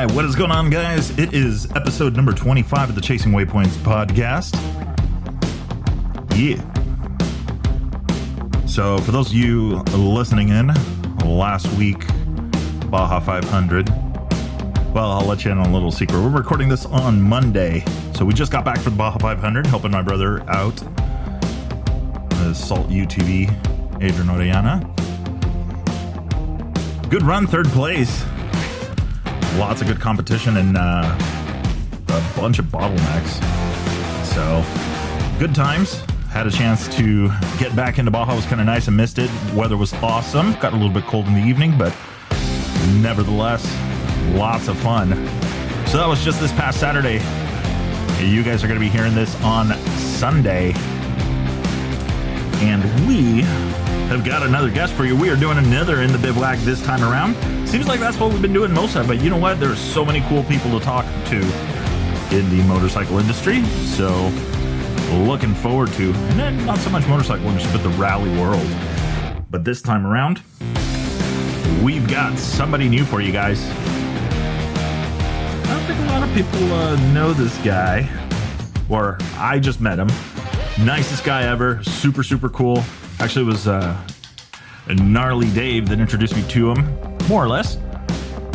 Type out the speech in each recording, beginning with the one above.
Hi, what is going on, guys? It is episode number 25 of the Chasing Waypoints podcast. Yeah. So, for those of you listening in, last week, Baja 500. Well, I'll let you in on a little secret. We're recording this on Monday. So, we just got back from Baja 500, helping my brother out. Salt UTV, Adrian Orellana. Good run, third place. Lots of good competition and a bunch of bottlenecks. So, good times. Had a chance to get back into Baja. It was kind of nice. I missed it. Weather was awesome. Got a little bit cold in the evening, but nevertheless, lots of fun. So that was just this past Saturday. You guys are going to be hearing this on Sunday. And we have got another guest for you. We are doing another In the Bivouac this time around. Seems like that's what we've been doing most of it, but you know what? There's so many cool people to talk to in the motorcycle industry. So looking forward to, and then not so much motorcycle industry, but the rally world. But this time around, we've got somebody new for you guys. I don't think a lot of people know this guy, or I just met him. Nicest guy ever, super, super cool. Actually, it was Gnarly Dave that introduced me to him, more or less.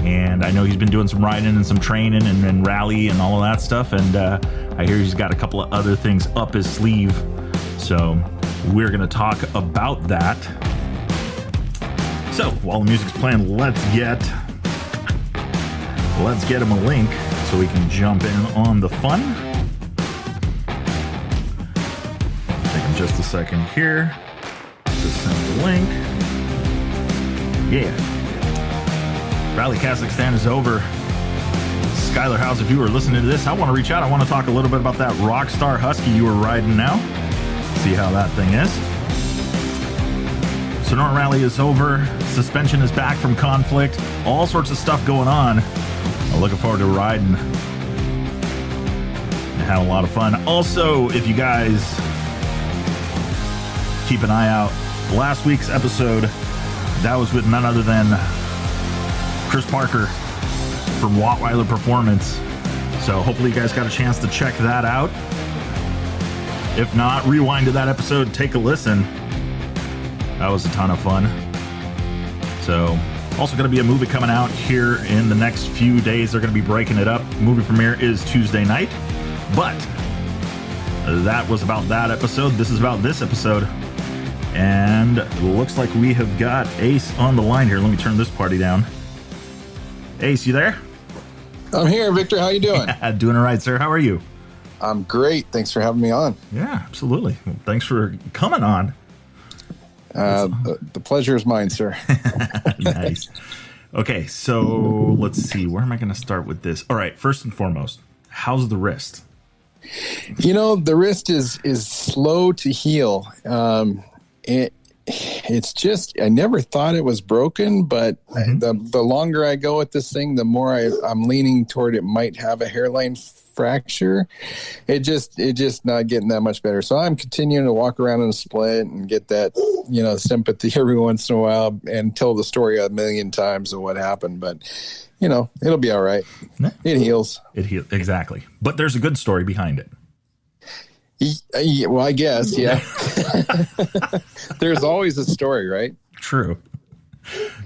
And I know he's been doing some riding and some training and rally and all of that stuff. And I hear he's got a couple of other things up his sleeve. So we're going to talk about that. So while the music's playing, let's get him a link so we can jump in on the fun. Take him just a second here. Just send the link. Yeah. Rally Kazakhstan is over. Skylar House, if you were listening to this, I want to reach out. I want to talk a little bit about that Rockstar Husky you were riding now. See how that thing is. Sonora Rally is over. Suspension is back from conflict. All sorts of stuff going on. I'm looking forward to riding. I had a lot of fun. Also, if you guys keep an eye out, last week's episode, that was with none other than Chris Parker from Wattweiler Performance. So hopefully you guys got a chance to check that out. If not, rewind to that episode, take a listen. That was a ton of fun. So, also going to be a movie coming out here in the next few days. They're going to be breaking it up. Movie premiere is Tuesday night. But that was about that episode. This is about this episode. And it looks like we have got Ace on the line here. Let me turn this party down. Ace, you there? I'm here, Victor. How you doing? Yeah, doing all right, sir. How are you? I'm great. Thanks for having me on. Yeah, absolutely. Well, thanks for coming on. The pleasure is mine, sir. Nice. Okay, so let's see. Where am I going to start with this? All right, first and foremost, how's the wrist? You know, the wrist is slow to heal. It's just, I never thought it was broken, but the longer I go with this thing, the more I'm leaning toward it might have a hairline fracture. It just not getting that much better. So I'm continuing to walk around in a split and get that, sympathy every once in a while and tell the story a million times of what happened. But, it'll be all right. It heals. It heals, exactly. But there's a good story behind it. Well, I guess, yeah. There's always a story, right? True.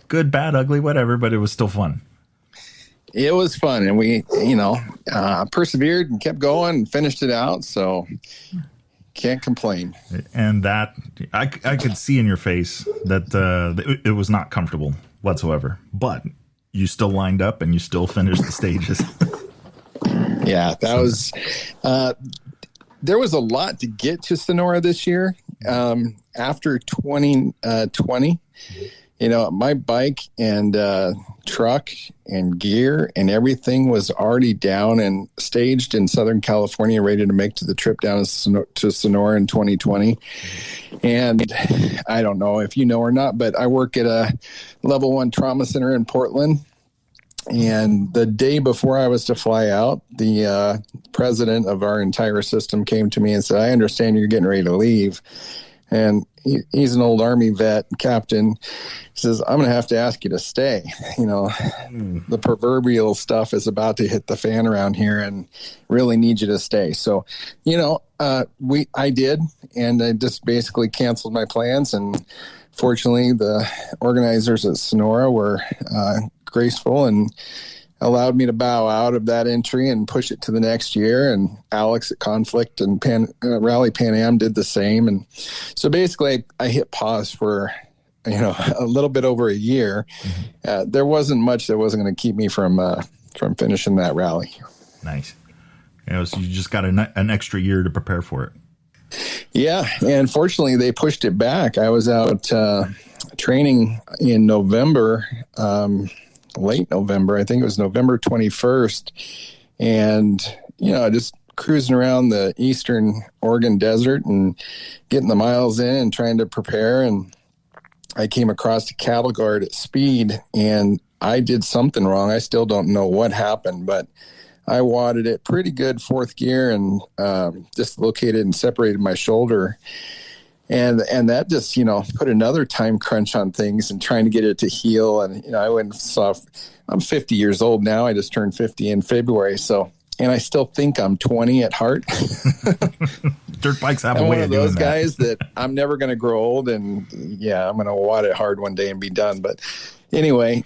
Good, bad, ugly, whatever, but it was still fun. It was fun, and we, persevered and kept going and finished it out, so can't complain. And that, I could see in your face that it was not comfortable whatsoever, but you still lined up and you still finished the stages. Yeah, that was... there was a lot to get to Sonora this year. After 2020, my bike and truck and gear and everything was already down and staged in Southern California, ready to make to the trip down to Sonora in 2020. And I don't know if you know or not, but I work at a level 1 trauma center in Portland. And the day before I was to fly out, the president of our entire system came to me and said, I understand you're getting ready to leave. and he's an old Army vet captain. He says, I'm going to have to ask you to stay. The proverbial stuff is about to hit the fan around here and really need you to stay. So, I did, and I just basically canceled my plans. And fortunately, the organizers at Sonora were graceful and allowed me to bow out of that entry and push it to the next year. And Alex at Conflict and Rally Pan Am did the same. And so basically I hit pause for, a little bit over a year. There wasn't much that wasn't going to keep me from finishing that rally. Nice. So you just got an extra year to prepare for it. Yeah. And fortunately they pushed it back. I was out training in November, late November. I think it was November 21st. And, just cruising around the eastern Oregon desert and getting the miles in and trying to prepare. And I came across a cattle guard at speed, and I did something wrong. I still don't know what happened, but I wadded it pretty good fourth gear and dislocated and separated my shoulder. And that just, put another time crunch on things and trying to get it to heal. And, I went and saw, I'm 50 years old now. I just turned 50 in February. So, and I still think I'm 20 at heart. Dirt bikes have a way one of of doing those that. guys that I'm never going to grow old, and I'm going to wad it hard one day and be done. But anyway,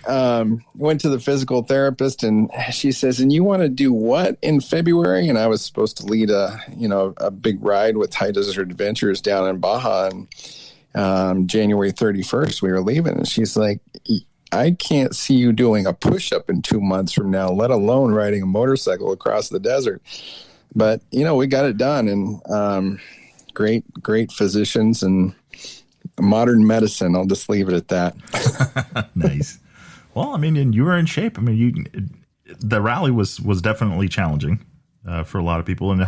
went to the physical therapist, and she says, and you want to do what in February? And I was supposed to lead a big ride with High Desert Adventures down in Baja. And January 31st, we were leaving. And she's like, I can't see you doing a push-up in 2 months from now, let alone riding a motorcycle across the desert. But, we got it done. And great physicians and modern medicine. I'll just leave it at that. Nice. Well, and you were in shape. The rally was definitely challenging for a lot of people. And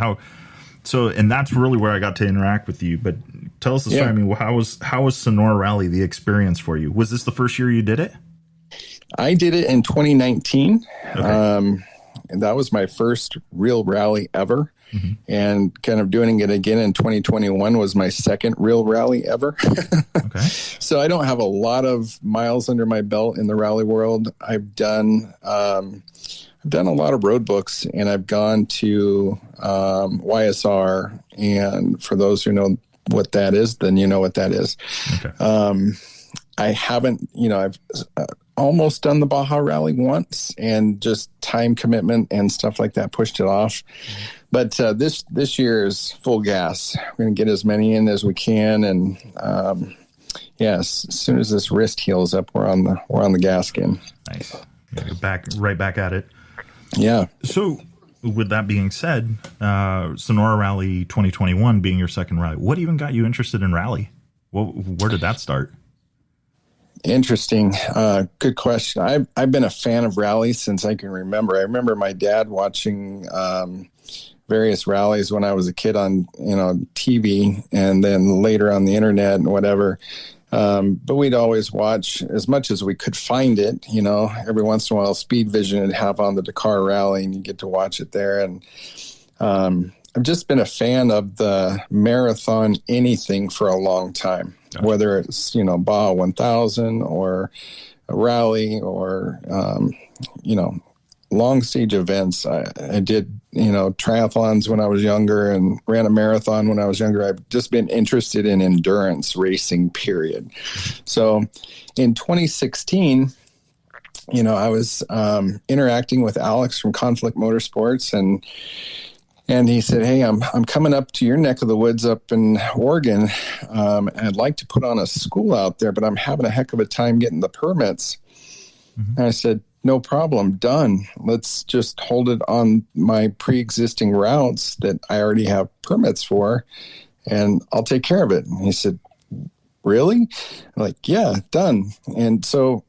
and that's really where I got to interact with you. But tell us the story. Yeah. How was Sonora Rally the experience for you? Was this the first year you did it? I did it in 2019. Okay. And that was my first real rally ever. Mm-hmm. And kind of doing it again in 2021 was my second real rally ever. Okay. So I don't have a lot of miles under my belt in the rally world. I've done a lot of road books, and I've gone to YSR. And for those who know what that is, then you know what that is. Okay. I haven't, I've almost done the Baja Rally once, and just time commitment and stuff like that pushed it off. But this year is full gas. We're going to get as many in as we can, and as soon as this wrist heals up, we're on the gas again. Nice. Right back at it. Yeah. So, with that being said, Sonora Rally 2021 being your second rally, what even got you interested in rally? Where did that start? Interesting. Good question. I've been a fan of rallies since I can remember. I remember my dad watching various rallies when I was a kid on TV, and then later on the internet and whatever. But we'd always watch as much as we could find it. Every once in a while, Speed Vision would have on the Dakar Rally, and you get to watch it there. And I've just been a fan of the marathon anything for a long time. Gotcha. Whether it's, Baja 1000 or a rally or, long stage events. I did, triathlons when I was younger and ran a marathon when I was younger. I've just been interested in endurance racing, period. So in 2016, I was interacting with Alex from Conflict Motorsports, and he said, hey, I'm coming up to your neck of the woods up in Oregon. And I'd like to put on a school out there, but I'm having a heck of a time getting the permits. Mm-hmm. And I said, no problem, done. Let's just hold it on my pre-existing routes that I already have permits for, and I'll take care of it. And he said, really? I'm like, yeah, done. And so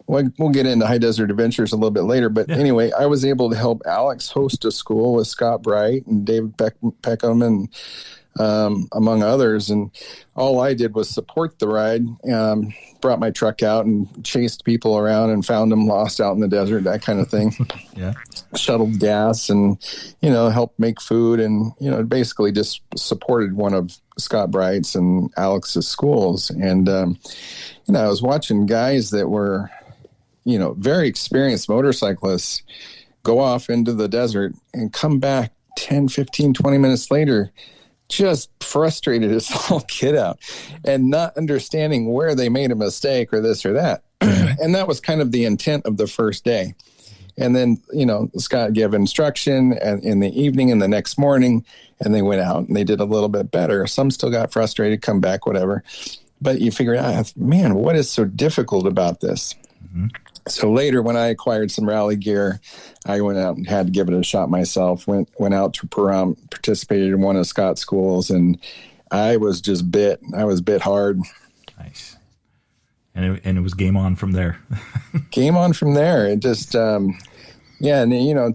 we'll get into High Desert Adventures a little bit later. But anyway, I was able to help Alex host a school with Scott Bright and David Peckham and among others. And all I did was support the ride, brought my truck out and chased people around and found them lost out in the desert, that kind of thing. Yeah. Shuttled gas and, helped make food and, basically just supported one of Scott Bright's and Alex's schools. And, I was watching guys that were, very experienced motorcyclists go off into the desert and come back 10, 15, 20 minutes later, just frustrated as all get out and not understanding where they made a mistake or this or that. And that was kind of the intent of the first day. And then, Scott gave instruction in the evening and the next morning, and they went out and they did a little bit better. Some still got frustrated, come back, whatever. But you figure out, man, what is so difficult about this? Mm-hmm. So later, when I acquired some rally gear, I went out and had to give it a shot myself. Went out to Pahrump, participated in one of Scott's schools, and I was just bit. I was bit hard. Nice. And it was game on from there. Game on from there. It just, and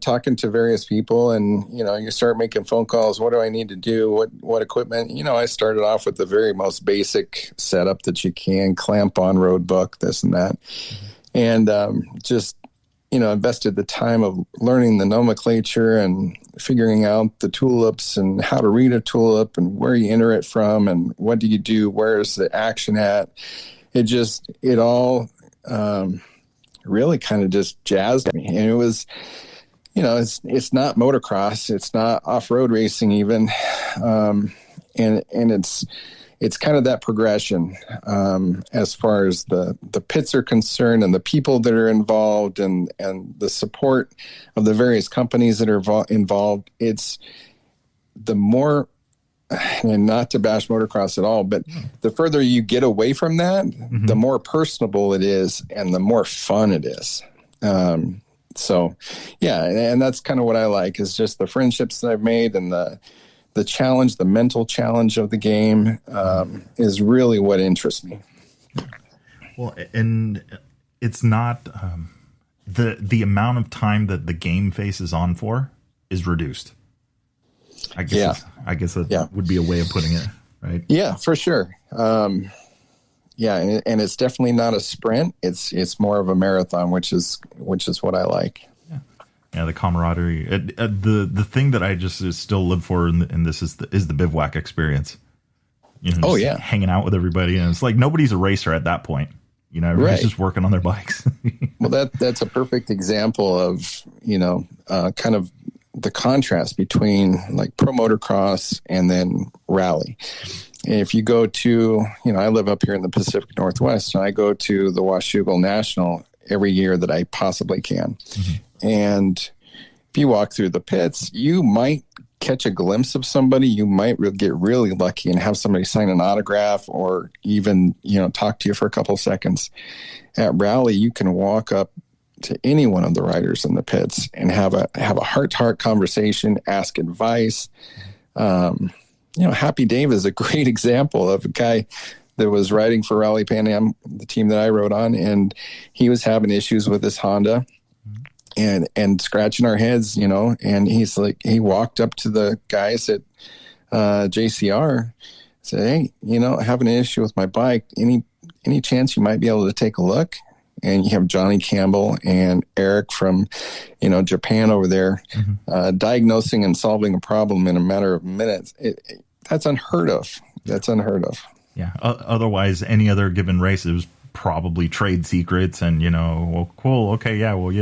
talking to various people, and you start making phone calls. What do I need to do? What equipment? I started off with the very most basic setup that you can: clamp on, road book, this and that. Mm-hmm. And just, invested the time of learning the nomenclature and figuring out the tulips and how to read a tulip and where you enter it from and what do you do, where's the action at. It all really kind of just jazzed me. And it was, it's not motocross, it's not off-road racing even. And it's kind of that progression as far as the pits are concerned and the people that are involved and the support of the various companies that are involved. It's the more, and not to bash motocross at all, but the further you get away from that, mm-hmm. the more personable it is and the more fun it is. So, yeah, and that's kind of what I like, is just the friendships that I've made and the challenge, the mental challenge of the game is really what interests me. Well, and it's not the amount of time that the game faces on for is reduced. I guess that would be a way of putting it, right? Yeah, for sure. And it's definitely not a sprint. It's more of a marathon, which is what I like. Yeah, the camaraderie. The thing that I just still live for in this is the bivouac experience. Hanging out with everybody, and it's like nobody's a racer at that point. Everybody's just working on their bikes. Well, that's a perfect example of kind of the contrast between like pro motocross and then rally. And if you go to, I live up here in the Pacific Northwest, and I go to the Washougal National every year that I possibly can. Mm-hmm. And if you walk through the pits, you might catch a glimpse of somebody. You might get really lucky and have somebody sign an autograph or even, talk to you for a couple of seconds. At rally, you can walk up to any one of the riders in the pits and have a heart-to-heart conversation, ask advice. Happy Dave is a great example of a guy that was riding for Rally Pan Am, the team that I rode on, and he was having issues with his Honda and scratching our heads, and he's like, he walked up to the guys at JCR, said, "Hey, I have an issue with my bike. Any chance you might be able to take a look?" And you have Johnny Campbell and Eric from, Japan over there, mm-hmm. Diagnosing and solving a problem in a matter of minutes. That's unheard of. Yeah. Otherwise, any other given race, it was probably trade secrets and, well, cool. Okay. Yeah. Well,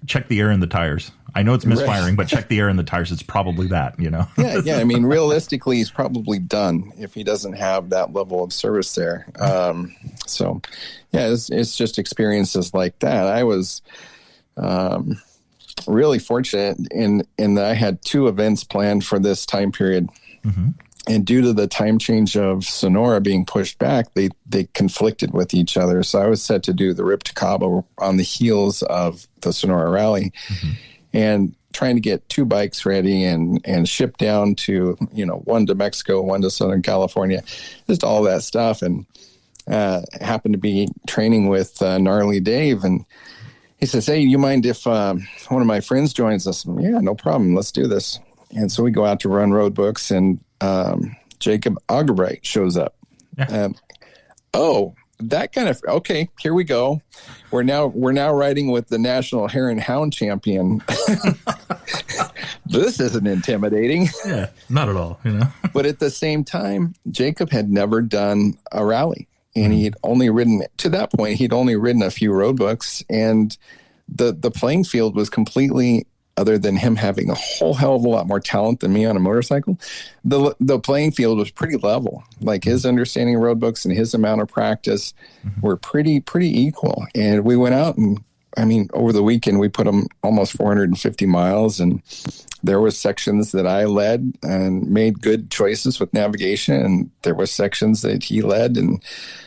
check the air in the tires. I know it's misfiring, but check the air in the tires. It's probably that, Yeah. I mean, realistically, he's probably done if he doesn't have that level of service there. So, yeah, it's just experiences like that. I was really fortunate in that I had 2 events planned for this time period. Mm-hmm. And due to the time change of Sonora being pushed back, they conflicted with each other. So I was set to do the Rip to Cabo on the heels of the Sonora Rally. Mm-hmm. And trying to get 2 bikes ready and ship down to, one to Mexico, one to Southern California, just all that stuff. And happened to be training with Gnarly Dave. And he says, "Hey, you mind if one of my friends joins us?" "Yeah, no problem. Let's do this." And so we go out to run road books, and Jacob Augerbright shows up. Yeah. That kind of, okay, here we go. We're now riding with the national hare and hound champion. This isn't intimidating. Yeah, not at all, But at the same time, Jacob had never done a rally, and he'd only ridden, to that point, he'd only ridden a few road books, and the playing field was completely, other than him having a whole hell of a lot more talent than me on a motorcycle, the playing field was pretty level. Like his understanding of road books and his amount of practice were pretty equal. And we went out, and over the weekend we put him almost 450 miles, and there was sections that I led and made good choices with navigation, and there was sections that he led, and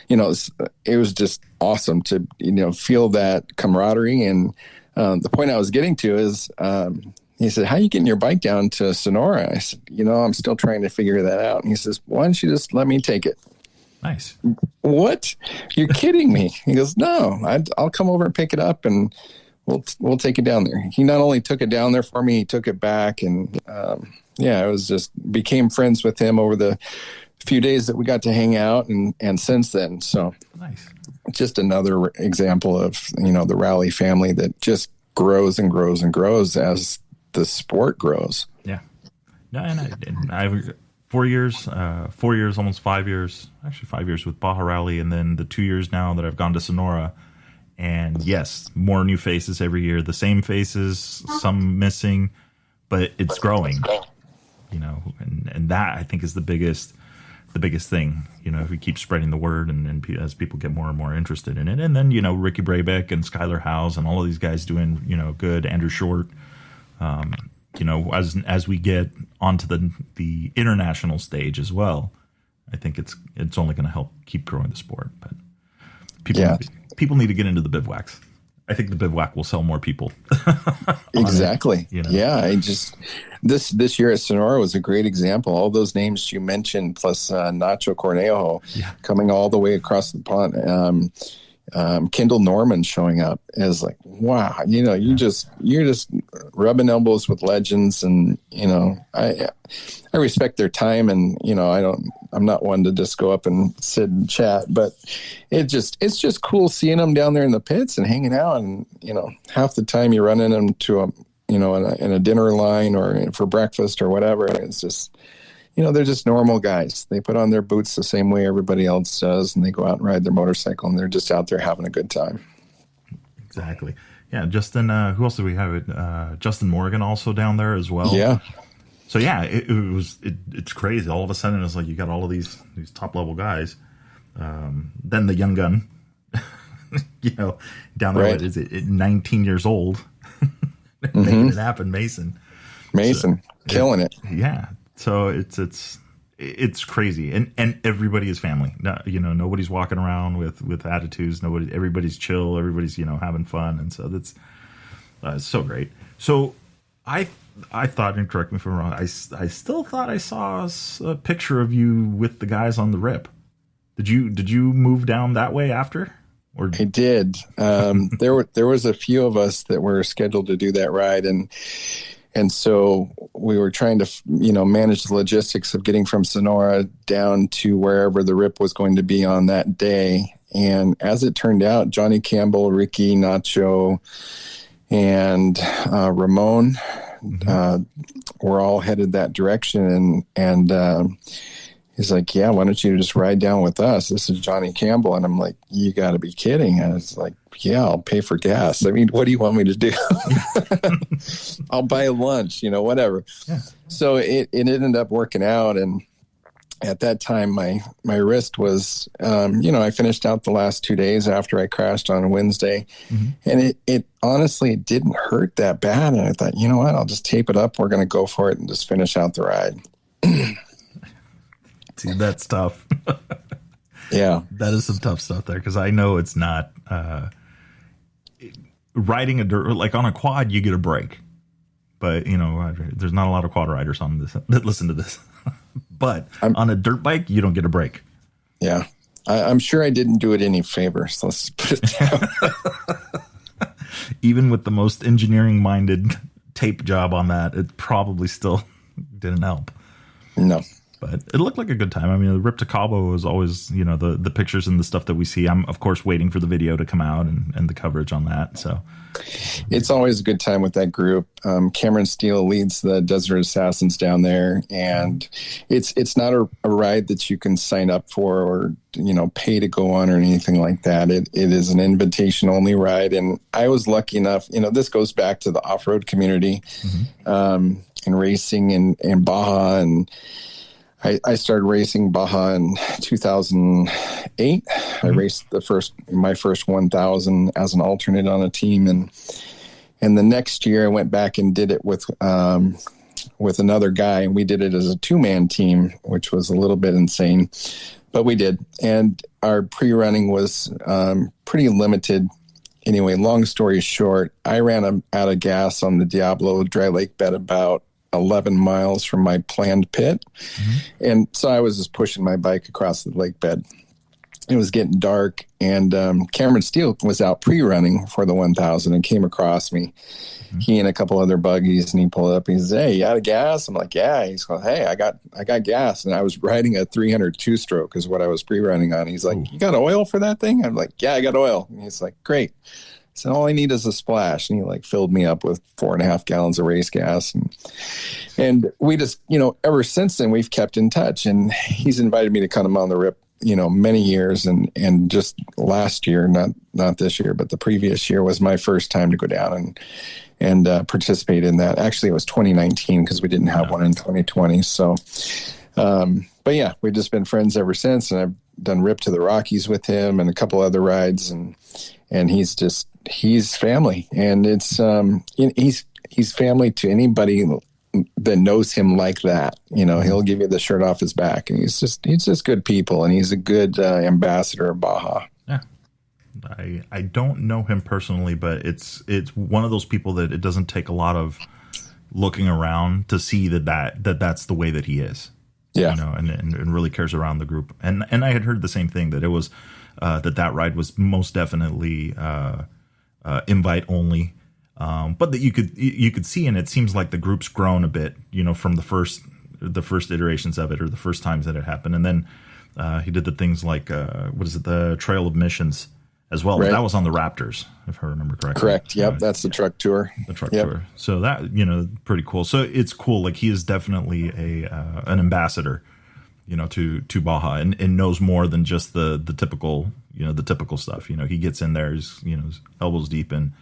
it was just awesome to feel that camaraderie. And the point I was getting to is, he said, "How are you getting your bike down to Sonora?" I said, "I'm still trying to figure that out." And he says, "Why don't you just let me take it?" Nice. What? You're kidding me? He goes, "No, I'll come over and pick it up, and we'll take it down there." He not only took it down there for me, he took it back, and I was just became friends with him over the few days that we got to hang out, and since then. So nice. Just another example of the rally family that just grows and grows and grows as the sport grows. Yeah. No, and I 4 years, almost 5 years, actually 5 years with Baja Rally, and then the 2 years now that I've gone to Sonora. And yes, more new faces every year, the same faces, some missing, but it's growing, and that I think is the biggest thing, if we keep spreading the word and as people get more and more interested in it. And then, Ricky Brabeck and Skylar Howes and all of these guys doing, good, Andrew Short, as we get onto the international stage as well, I think it's only going to help keep growing the sport. But people need to get into the bivouacs. I think the bivouac will sell more people. Exactly. Yeah. This year at Sonora was a great example. All those names you mentioned, plus Nacho Cornejo coming all the way across the pond. Kendall Norman showing up is like, wow, you're just rubbing elbows with legends, and I respect their time, and I'm not one to just go up and sit and chat, but it's just cool seeing them down there in the pits and hanging out, and half the time you run in them to a in a dinner line or for breakfast or whatever. It's just they're just normal guys. They put on their boots the same way everybody else does, and they go out and ride their motorcycle, and they're just out there having a good time. Exactly. Yeah, Justin, who else do we have? Justin Morgan also down there as well. Yeah. So yeah, it's crazy. All of a sudden, it's like you got all of these top level guys. Then the young gun, down there, right. Is it 19 years old, making it happen, Mason, killing it. Yeah. So it's crazy, and everybody is family. No, nobody's walking around with attitudes. Everybody's chill. Everybody's having fun, and so that's so great. So I thought, and correct me if I'm wrong, I still thought I saw a picture of you with the guys on the Rip. Did you move down that way after? Or I did. There was a few of us that were scheduled to do that ride, and so we were trying to, manage the logistics of getting from Sonora down to wherever the Rip was going to be on that day. And as it turned out, Johnny Campbell, Ricky, Nacho, and Ramon were all headed that direction. And he's like, "Yeah, why don't you just ride down with us? This is Johnny Campbell." And I'm like, "You got to be kidding." And I was like, "Yeah, I'll pay for gas. I mean, what do you want me to do? I'll buy lunch, whatever." Yeah. So it ended up working out. And at that time, my wrist was, I finished out the last 2 days after I crashed on a Wednesday. And it honestly didn't hurt that bad. And I thought, you know what, I'll just tape it up. We're going to go for it and just finish out the ride. See, that's tough. Yeah. That is some tough stuff there, because I know it's not riding a dirt, like on a quad, you get a break. But, there's not a lot of quad riders on this that listen to this. But on a dirt bike, you don't get a break. Yeah. I'm sure I didn't do it any favors. Let's put it down. Even with the most engineering-minded tape job on that, it probably still didn't help. No. But it looked like a good time. I mean, the Rip to Cabo is always, you know, the pictures and the stuff that we see. I'm, of course, waiting for the video to come out and the coverage on that. So it's always a good time with that group. Cameron Steele leads the Desert Assassins down there, and it's not a ride that you can sign up for or, you know, pay to go on or anything like that. It is an invitation only ride. And I was lucky enough, you know, this goes back to the off-road community, and racing in Baja. And I started racing Baja in 2008. I raced my first 1,000 as an alternate on a team, and the next year I went back and did it with another guy, and we did it as a 2-man team, which was a little bit insane, but we did. And our pre-running was pretty limited. Anyway, long story short, I ran out of gas on the Diablo dry lake bed about 11 miles from my planned pit. And so I was just pushing my bike across the lake bed. It was getting dark, and Cameron Steele was out pre-running for the 1,000 and came across me. He and a couple other buggies, and he pulled up. He says, "Hey, you out of gas?" I'm like, "Yeah." He's going, "Hey, I got gas." And I was riding a 300 2-stroke is what I was pre-running on. He's like, "You got oil for that thing?" I'm like, "Yeah, I got oil." And he's like, "Great." So all I need is a splash. And he like filled me up with 4.5 gallons of race gas. And we just, you know, ever since then we've kept in touch, and he's invited me to come on the Rip, you know, many years. And just last year, not this year, but the previous year was my first time to go down and participate in that. Actually, it was 2019 because we didn't have one in 2020. So, but yeah, we've just been friends ever since. And I've done Rip to the Rockies with him and a couple other rides, and he's family, and it's he's family to anybody that knows him like that. You know, he'll give you the shirt off his back, and he's just good people, and he's a good ambassador of Baja. Yeah, I don't know him personally, but it's one of those people that it doesn't take a lot of looking around to see that's the way that he is. Yeah, you know, and really cares around the group. And I had heard the same thing, that it was that ride was most definitely invite only, but that you could see, and it seems like the group's grown a bit, you know, from the first iterations of it, or the first times that it happened. And then he did the things like the Trail of Missions as well. Right. That was on the Raptors, if I remember correctly. Correct. Yep, that's the truck tour. The truck tour. So that, you know, pretty cool. So it's cool. Like, he is definitely an ambassador, you know, to Baja, and knows more than just the typical, you know, the typical stuff. You know, he gets in there, he's, you know, elbows deep in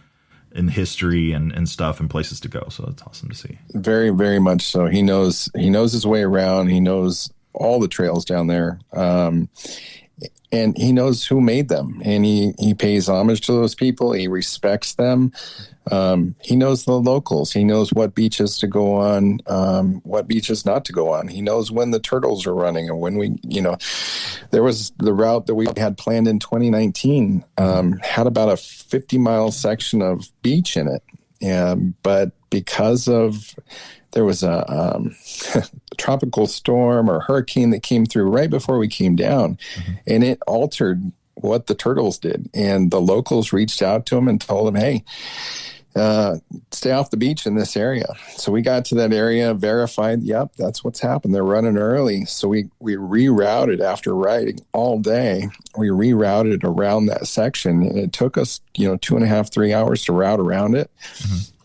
history and stuff and places to go. So it's awesome to see. Very, very much so. He knows his way around. He knows all the trails down there. And he knows who made them, and he pays homage to those people. He respects them. He knows the locals. He knows what beaches to go on, what beaches not to go on. He knows when the turtles are running, and when there was the route that we had planned in 2019, had about a 50-mile section of beach in it. But because of there was a tropical storm or hurricane that came through right before we came down, and it altered what the turtles did. And the locals reached out to them and told them, "Hey, stay off the beach in this area." So we got to that area, verified, yep, that's what's happened. They're running early. So we rerouted after riding all day. We rerouted around that section, and it took us, 2.5, 3 hours to route around it.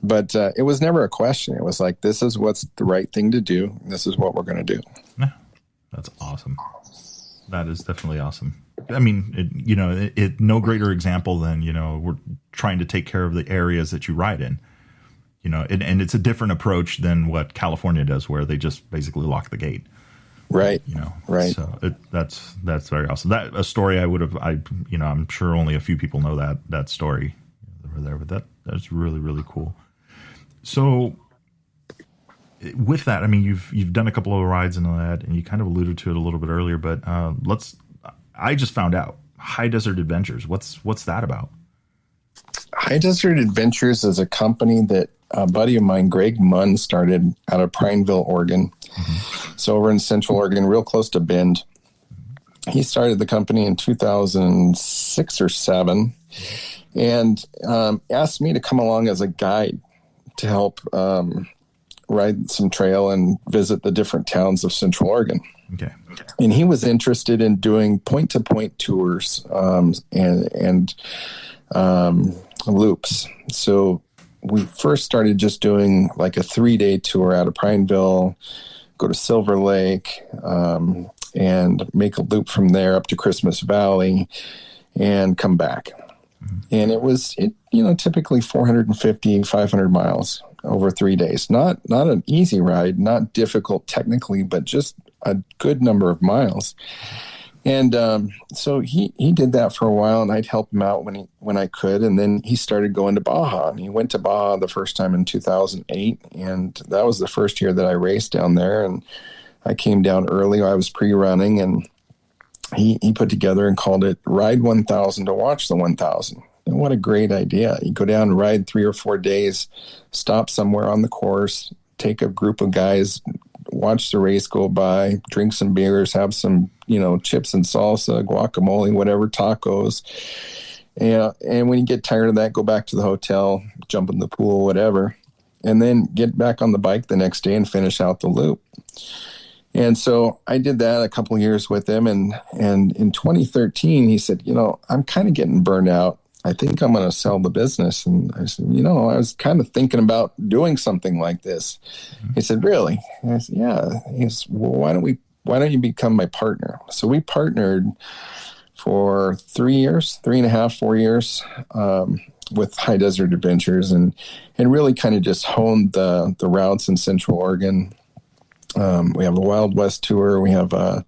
But it was never a question. It was like, this is what's the right thing to do. This is what we're going to do. Yeah, that's awesome. That is definitely awesome. I mean, no greater example than, we're trying to take care of the areas that you ride in, and it's a different approach than what California does, where they just basically lock the gate. Right. Right. So that's very awesome. That a story I'm sure only a few people know that story over there, but that's really, really cool. So with that, I mean, you've done a couple of rides and all that, and you kind of alluded to it a little bit earlier, but I just found out High Desert Adventures. What's that about? High Desert Adventures is a company that a buddy of mine, Greg Munn, started out of Prineville, Oregon. So over in Central Oregon, real close to Bend. He started the company in 2006 or 7 and asked me to come along as a guide to help ride some trail and visit the different towns of Central Oregon. Okay. And he was interested in doing point-to-point tours and loops. So we first started just doing like a 3-day tour out of Prineville, go to Silver Lake, and make a loop from there up to Christmas Valley and come back. And it was, typically 450, 500 miles over 3 days. Not an easy ride, not difficult technically, but just a good number of miles. And so he did that for a while, and I'd help him out when I could. And then he started going to Baja. And he went to Baja the first time in 2008, and that was the first year that I raced down there. And I came down early. I was pre-running, and he put together and called it Ride 1000 to Watch the 1000. And what a great idea. You go down and ride 3 or 4 days, stop somewhere on the course, take a group of guys, watch the race go by, drink some beers, have some, chips and salsa, guacamole, whatever, tacos. And when you get tired of that, go back to the hotel, jump in the pool, whatever, and then get back on the bike the next day and finish out the loop. And so I did that a couple of years with him. And in 2013, he said, I'm kind of getting burned out. I think I'm going to sell the business. And I said, I was kind of thinking about doing something like this. He said, really? And I said, yeah. He said, well, why don't you become my partner? So we partnered for 3 years, 3.5, 4 years, with High Desert Adventures, and really kind of just honed the routes in Central Oregon. We have a Wild West tour. We have a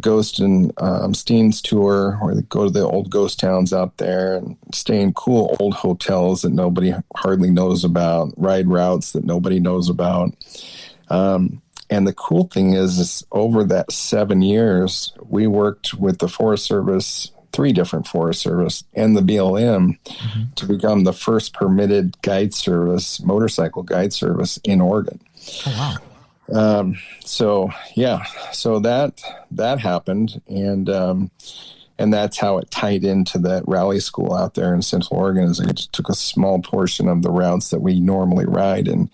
Ghost and Steens tour, where they go to the old ghost towns out there and stay in cool old hotels that nobody hardly knows about, ride routes that nobody knows about. And the cool thing is over that 7 years, we worked with the Forest Service, 3 different Forest Service, and the BLM to become the first permitted motorcycle guide service in Oregon. Oh, wow. So that happened. And that's how it tied into that rally school out there in Central Oregon, is I just took a small portion of the routes that we normally ride and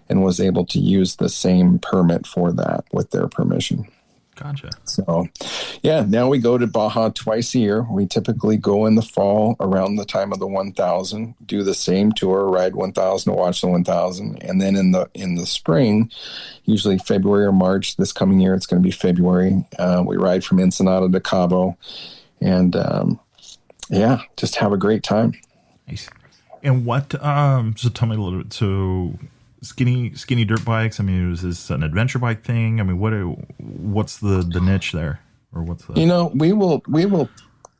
was able to use the same permit for that with their permission. Gotcha. So, now we go to Baja twice a year. We typically go in the fall around the time of the 1000, do the same tour, ride 1000 to watch the 1000. And then in the spring, usually February or March, this coming year, it's going to be February. We ride from Ensenada to Cabo, and just have a great time. Nice. And what, so tell me a little bit, so skinny dirt bikes. I mean, is this an adventure bike thing? I mean, what's the niche there, or what's the? We will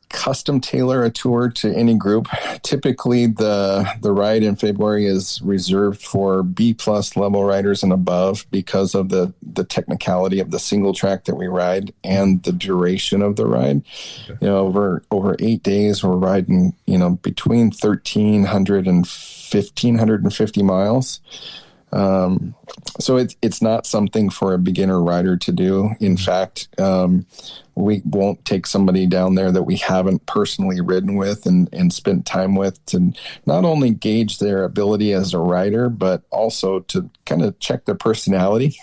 custom tailor a tour to any group. Typically, the ride in February is reserved for B+ level riders and above because of the technicality of the single track that we ride and the duration of the ride. Okay. Over 8 days, we're riding between 1,300 and 1,550 miles. So it's not something for a beginner rider to do. In fact, we won't take somebody down there that we haven't personally ridden with and spent time with to not only gauge their ability as a rider, but also to kind of check their personality.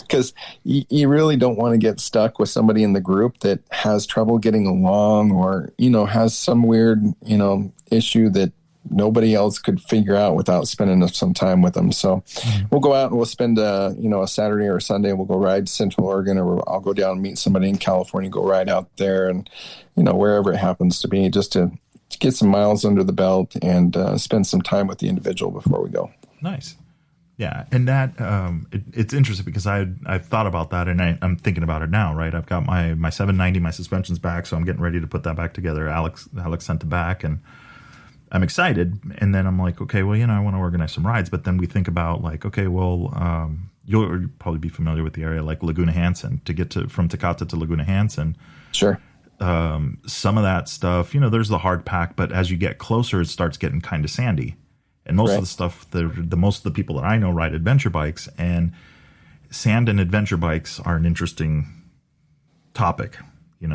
Because you really don't want to get stuck with somebody in the group that has trouble getting along, or, has some weird, issue that nobody else could figure out without spending some time with them. So we'll go out and we'll spend a Saturday or a Sunday. We'll go ride Central Oregon, or I'll go down and meet somebody in California, go ride out there, and wherever it happens to be, just to get some miles under the belt and spend some time with the individual before we go. Nice. Yeah. And that it's interesting because I've thought about that, and I'm thinking about it now, right? I've got my 790, my suspension's back, so I'm getting ready to put that back together. Alex sent it back, and I'm excited. And then I'm like, okay, well, I want to organize some rides. But then we think about like, okay, well, you'll probably be familiar with the area like Laguna Hansen, to get from Tecate to Laguna Hansen. Sure. Some of that stuff, there's the hard pack, but as you get closer, it starts getting kind of sandy. And most of the stuff, most of the people that I know ride adventure bikes, and sand and adventure bikes are an interesting topic.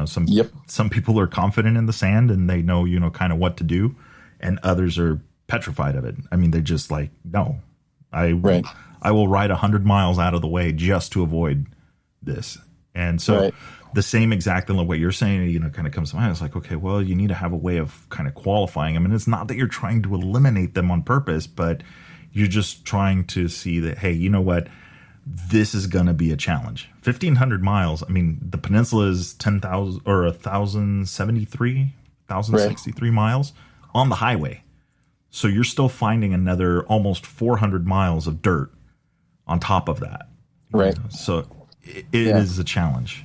Some people are confident in the sand and they know, kind of what to do. And others are petrified of it. I mean, they're just like, no, I I will ride 100 miles out of the way just to avoid this. And so the same exact thing, like what you're saying, you know, kind of comes to mind. It's like, okay, well, you need to have a way of kind of qualifying them. And it's not that you're trying to eliminate them on purpose, but you're just trying to see that, hey, you know what? This is going to be a challenge. 1,500 miles. I mean, the peninsula is 10,000 or 1,063 miles on the highway. So you're still finding another almost 400 miles of dirt on top of that. Right. You know? So it is a challenge.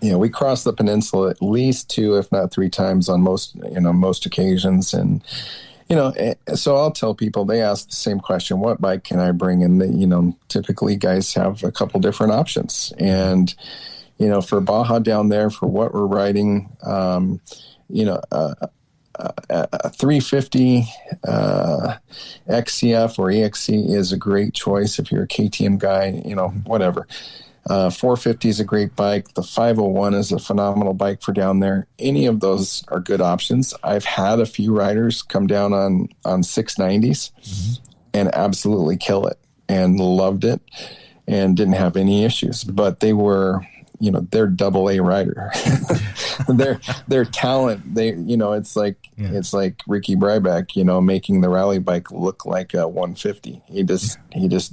Yeah, we cross the peninsula at least 2, if not 3 times on most occasions. And, you know, so I'll tell people, they ask the same question, what bike can I bring? And, you know, typically guys have a couple different options. And, you know, for Baja down there, for what we're riding, you know, a 350 XCF or EXC is a great choice if you're a KTM guy, you know, whatever. 450 is a great bike. The 501 is a phenomenal bike for down there. Any of those are good options. I've had a few riders come down on 690s and absolutely kill it and loved it and didn't have any issues. But they were, you know, they're AA rider. their talent. They, you know, it's like Ricky Brybeck, you know, making the rally bike look like a 150. He just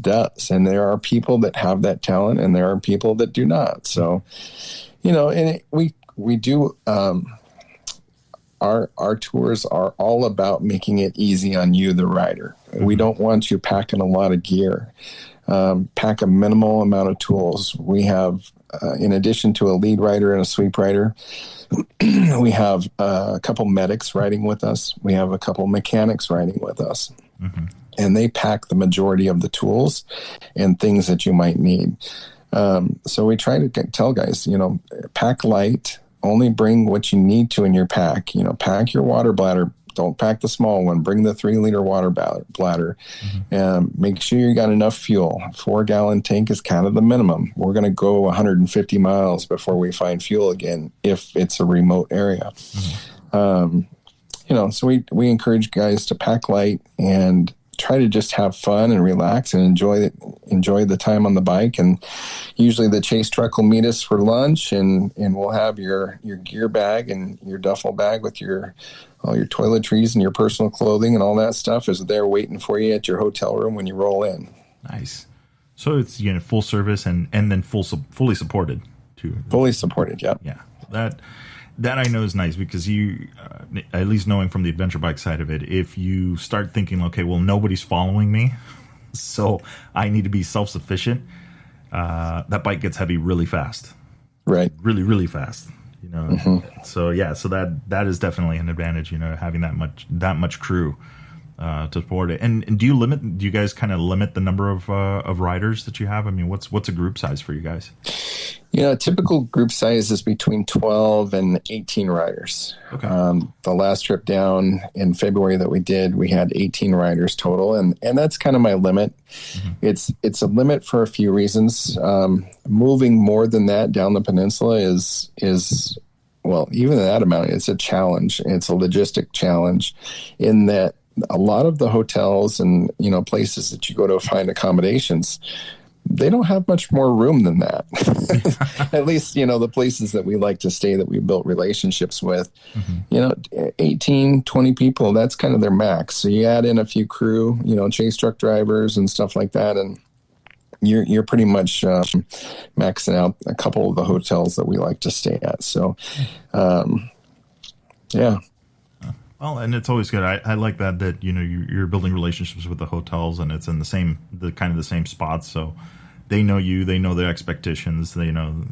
does. And there are people that have that talent, and there are people that do not. So, you know, and we do. Our tours are all about making it easy on you, the rider. We don't want you packing a lot of gear. Pack a minimal amount of tools. We have, in addition to a lead rider and a sweep rider, we have a couple medics riding with us. We have a couple mechanics riding with us. And they pack the majority of the tools and things that you might need. So we try to tell guys, you know, pack light, only bring what you need to in your pack. You know, pack your water bladder. Don't pack the small one. Bring the 3-liter water bladder. Make sure you got enough fuel. 4-gallon tank is kind of the minimum. We're going to go 150 miles before we find fuel again if it's a remote area. You know, so we encourage guys to pack light and try to just have fun and relax and enjoy the time on the bike. And usually the chase truck will meet us for lunch, and we'll have your gear bag and your duffel bag with all your toiletries and your personal clothing and all that stuff is there waiting for you at your hotel room when you roll in. Nice. So it's, you know, full service and then fully supported too. Fully supported, yeah. Yeah. That I know is nice, because you, at least knowing from the adventure bike side of it, if you start thinking, okay, well, nobody's following me, so I need to be self-sufficient, that bike gets heavy really fast. Right. Really, really fast. You know, so yeah, so that is definitely an advantage, you know, having that much crew to support it. And do you guys kind of limit the number of riders that you have? I mean, what's a group size for you guys? You know, a typical group size is between 12 and 18 riders. Okay. The last trip down in February that we did, we had 18 riders total, and that's kind of my limit. It's a limit for a few reasons. Moving more than that down the peninsula is well, even that amount, it's a challenge. It's a logistic challenge in that a lot of the hotels and, you know, places that you go to find accommodations, they don't have much more room than that. At least, you know, the places that we like to stay that we built relationships with, you know, 18, 20 people, that's kind of their max. So you add in a few crew, you know, chase truck drivers and stuff like that, and you're pretty much maxing out a couple of the hotels that we like to stay at. So, yeah. Well, and it's always good. I like that you know, you're building relationships with the hotels, and it's in the same spots. So they know you, they know their expectations, they know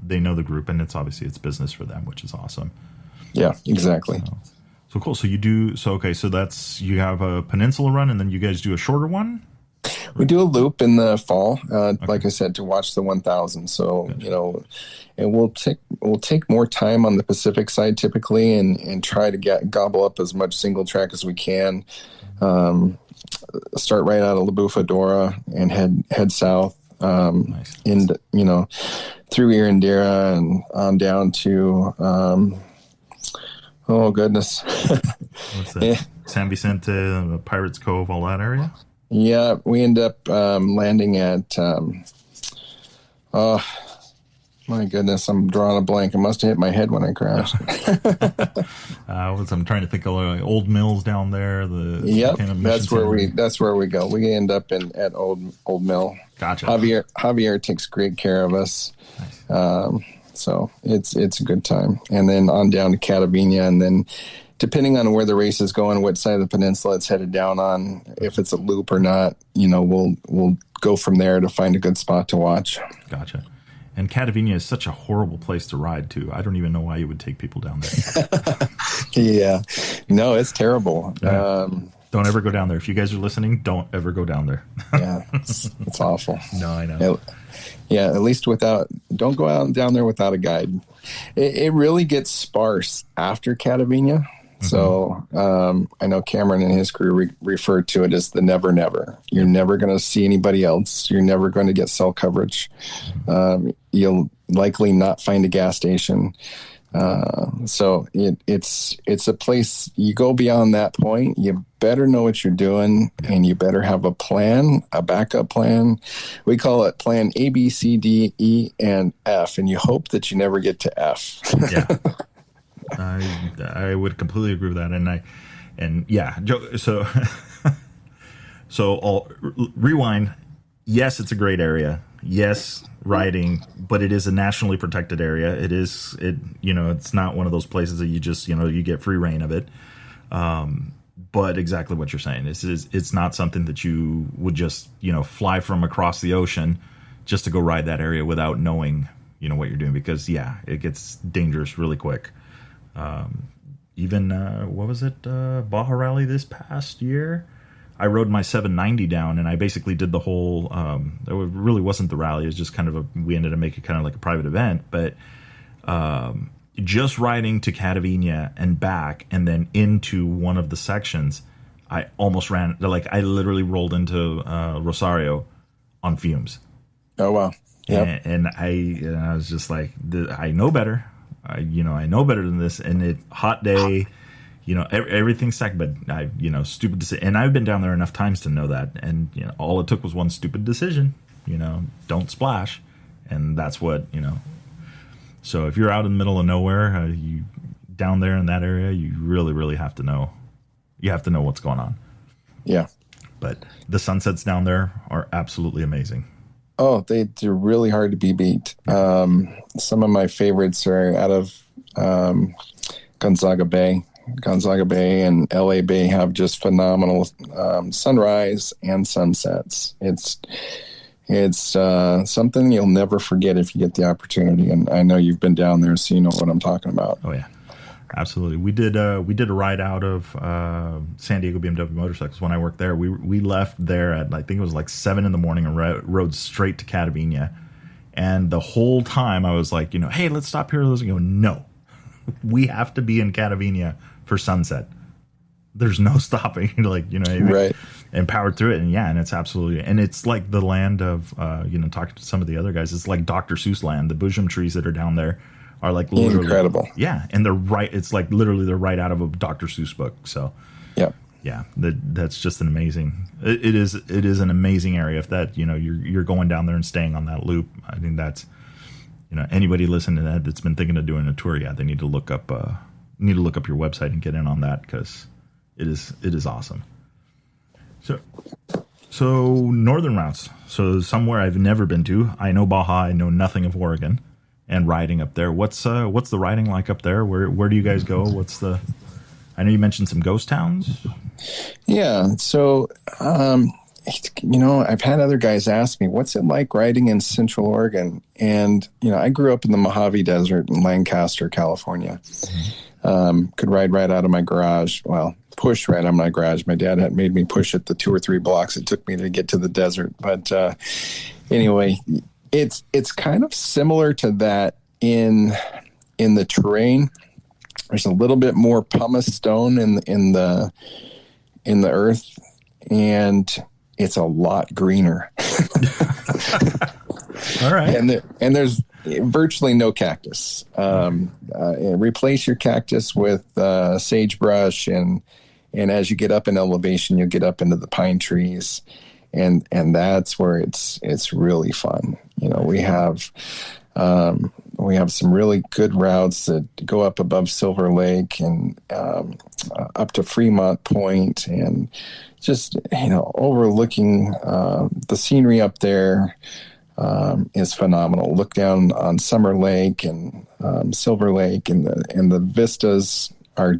the group, and it's business for them, which is awesome. Yeah, exactly. So cool. So that's, you have a peninsula run, and then you guys do a shorter one. We do a loop in the fall, like I said, to watch the 1,000. So, you know, and we'll take more time on the Pacific side typically, and try to gobble up as much single track as we can. Start right out of La Bufadora and head south, into, you know, through Irandera and on down to, oh goodness. What's that? San Vicente, Pirates Cove, all that area? Yeah, we end up landing at, oh, my goodness, I'm drawing a blank. I must have hit my head when I crashed. I'm trying to think of like old mills down there. Yep, kind of that's where we go. We end up at Old Mill. Gotcha. Javier takes great care of us. Nice. So it's a good time. And then on down to Catavina, and then depending on where the race is going, what side of the peninsula it's headed down on, if it's a loop or not, we'll go from there to find a good spot to watch. Gotcha. And Catavina is such a horrible place to ride to. I don't even know why you would take people down there. Yeah. No, it's terrible. Don't ever go down there. If you guys are listening, don't ever go down there. Yeah, it's awful. No, I know. Yeah, at least don't go out down there without a guide. It really gets sparse after Catavina. Mm-hmm. So I know Cameron and his crew refer to it as the never, never. You're never going to see anybody else. You're never going to get cell coverage. You'll likely not find a gas station. So it's a place, you go beyond that point, you better know what you're doing, and you better have a plan, a backup plan. We call it plan A, B, C, D, E, and F, and you hope that you never get to F. Yeah. I would completely agree with that. So I'll rewind. Yes, it's a great area. Yes, riding, but it is a nationally protected area. It's not one of those places that you just, you get free reign of it. But exactly what you're saying. It's not something that you would just, fly from across the ocean just to go ride that area without knowing, what you're doing, because it gets dangerous really quick. What was it? Baja Rally this past year, I rode my 790 down, and I basically did the whole, it really wasn't the rally. It was just kind of we ended up making kind of like a private event, but, just riding to Catavina and back and then into one of the sections, I almost I literally rolled into, Rosario on fumes. Oh, wow. Yep. And I was just like, I know better. I know better than this. And hot day, everything's sacked, but stupid decision. And I've been down there enough times to know that. And, all it took was one stupid decision, don't splash. And that's what, so if you're out in the middle of nowhere, you down there in that area, you really, really have to know. You have to know what's going on. Yeah. But the sunsets down there are absolutely amazing. Oh, they're really hard to be beat. Some of my favorites are out of Gonzaga Bay. Gonzaga Bay and LA Bay have just phenomenal sunrise and sunsets. It's something you'll never forget if you get the opportunity. And I know you've been down there, so you know what I'm talking about. Oh, yeah. Absolutely. We did a ride out of San Diego BMW Motorcycles when I worked there. We left there at, I think it was like 7 a.m. and rode straight to Catavina. And the whole time I was like, hey, let's stop here. Let's go. No, we have to be in Catavina for sunset. There's no stopping. Right. And powered through it. And it's absolutely, and it's like the land of, talking to some of the other guys, it's like Dr. Seuss land. The bosom trees that are down there are like literally incredible. Yeah. And it's like literally they're right out of a Dr. Seuss book. So yeah, that's just an amazing, it is an amazing area. If that, you're going down there and staying on that loop, I think that's, anybody listening to that's been thinking of doing a tour, they need to look up your website and get in on that, because it is awesome. So northern routes. So somewhere I've never been to. I know Baja. I know nothing of Oregon, and riding up there. What's the riding like up there? Where do you guys go? I know you mentioned some ghost towns. Yeah. So, I've had other guys ask me, what's it like riding in Central Oregon? And, I grew up in the Mojave Desert in Lancaster, California. Could ride right out of my garage. Well, push right out of my garage. My dad had made me push it the 2 or 3 blocks it took me to get to the desert. But anyway, it's kind of similar to that in the terrain. There's a little bit more pumice stone in the earth, and it's a lot greener. All right. And there's virtually no cactus. Replace your cactus with sagebrush and And as you get up in elevation, you'll get up into the pine trees, and that's where it's really fun. We have some really good routes that go up above Silver Lake and up to Fremont Point, and just overlooking the scenery up there is phenomenal. Look down on Summer Lake and Silver Lake, and the vistas are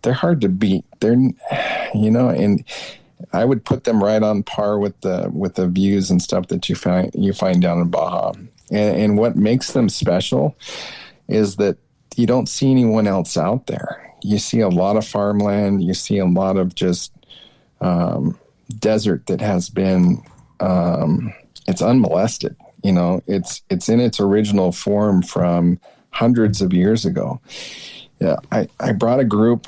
they're hard to beat. And I would put them right on par with the views and stuff that you find down in Baja. And what makes them special is that you don't see anyone else out there. You see a lot of farmland. You see a lot of just desert that has been it's unmolested. It's in its original form from hundreds of years ago. Yeah, I brought a group.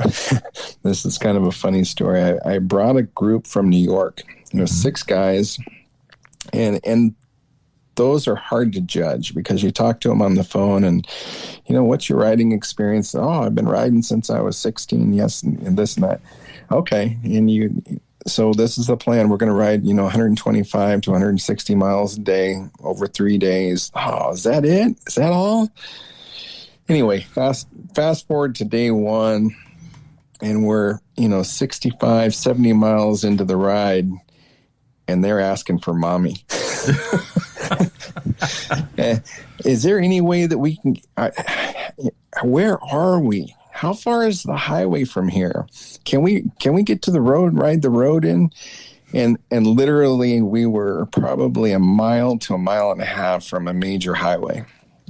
This is kind of a funny story. I brought a group from New York. 6 guys, and those are hard to judge because you talk to them on the phone and, what's your riding experience? Oh, I've been riding since I was 16. Yes. And this and that. Okay. So this is the plan. We're going to ride, 125 to 160 miles a day over 3 days. Oh, is that it? Is that all? Anyway, fast forward to day one, and we're, 65, 70 miles into the ride, and they're asking for mommy. Is there any way that we can, where are we? How far is the highway from here? Can we get to the road, ride the road in? And literally we were probably a mile to a mile and a half from a major highway.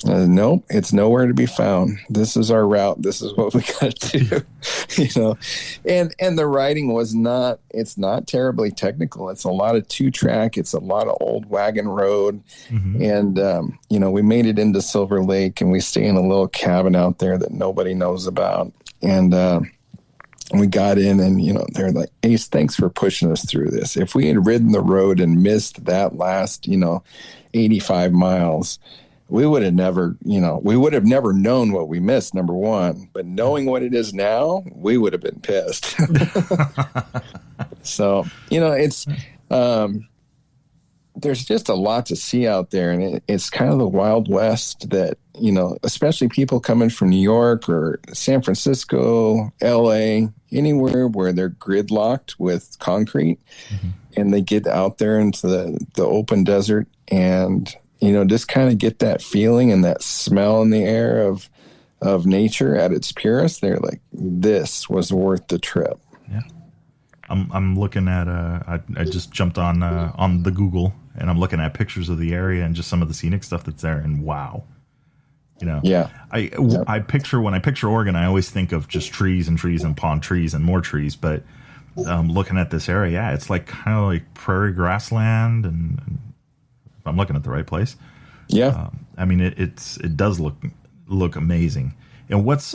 Nope, it's nowhere to be found. This is our route. This is what we got to do, And the riding it's not terribly technical. It's a lot of 2-track. It's a lot of old wagon road. Mm-hmm. And, we made it into Silver Lake, and we stay in a little cabin out there that nobody knows about. And we got in, and, they're like, Ace, thanks for pushing us through this. If we had ridden the road and missed that last, 85 miles, we would have never known what we missed, number one. But knowing what it is now, we would have been pissed. So, it's there's just a lot to see out there. And it's kind of the Wild West that, especially people coming from New York or San Francisco, LA, anywhere where they're gridlocked with concrete, mm-hmm. and they get out there into the open desert and, just kind of get that feeling and that smell in the air of nature at its purest. They're like, this was worth the trip. Yeah. I'm looking at, I just jumped on the Google, and I'm looking at pictures of the area and just some of the scenic stuff that's there. And wow. Yeah. When I picture Oregon, I always think of just trees and palm trees and more trees. But looking at this area, yeah, it's like kind of like prairie grassland, and if I'm looking at the right place. Yeah. It does look amazing. And what's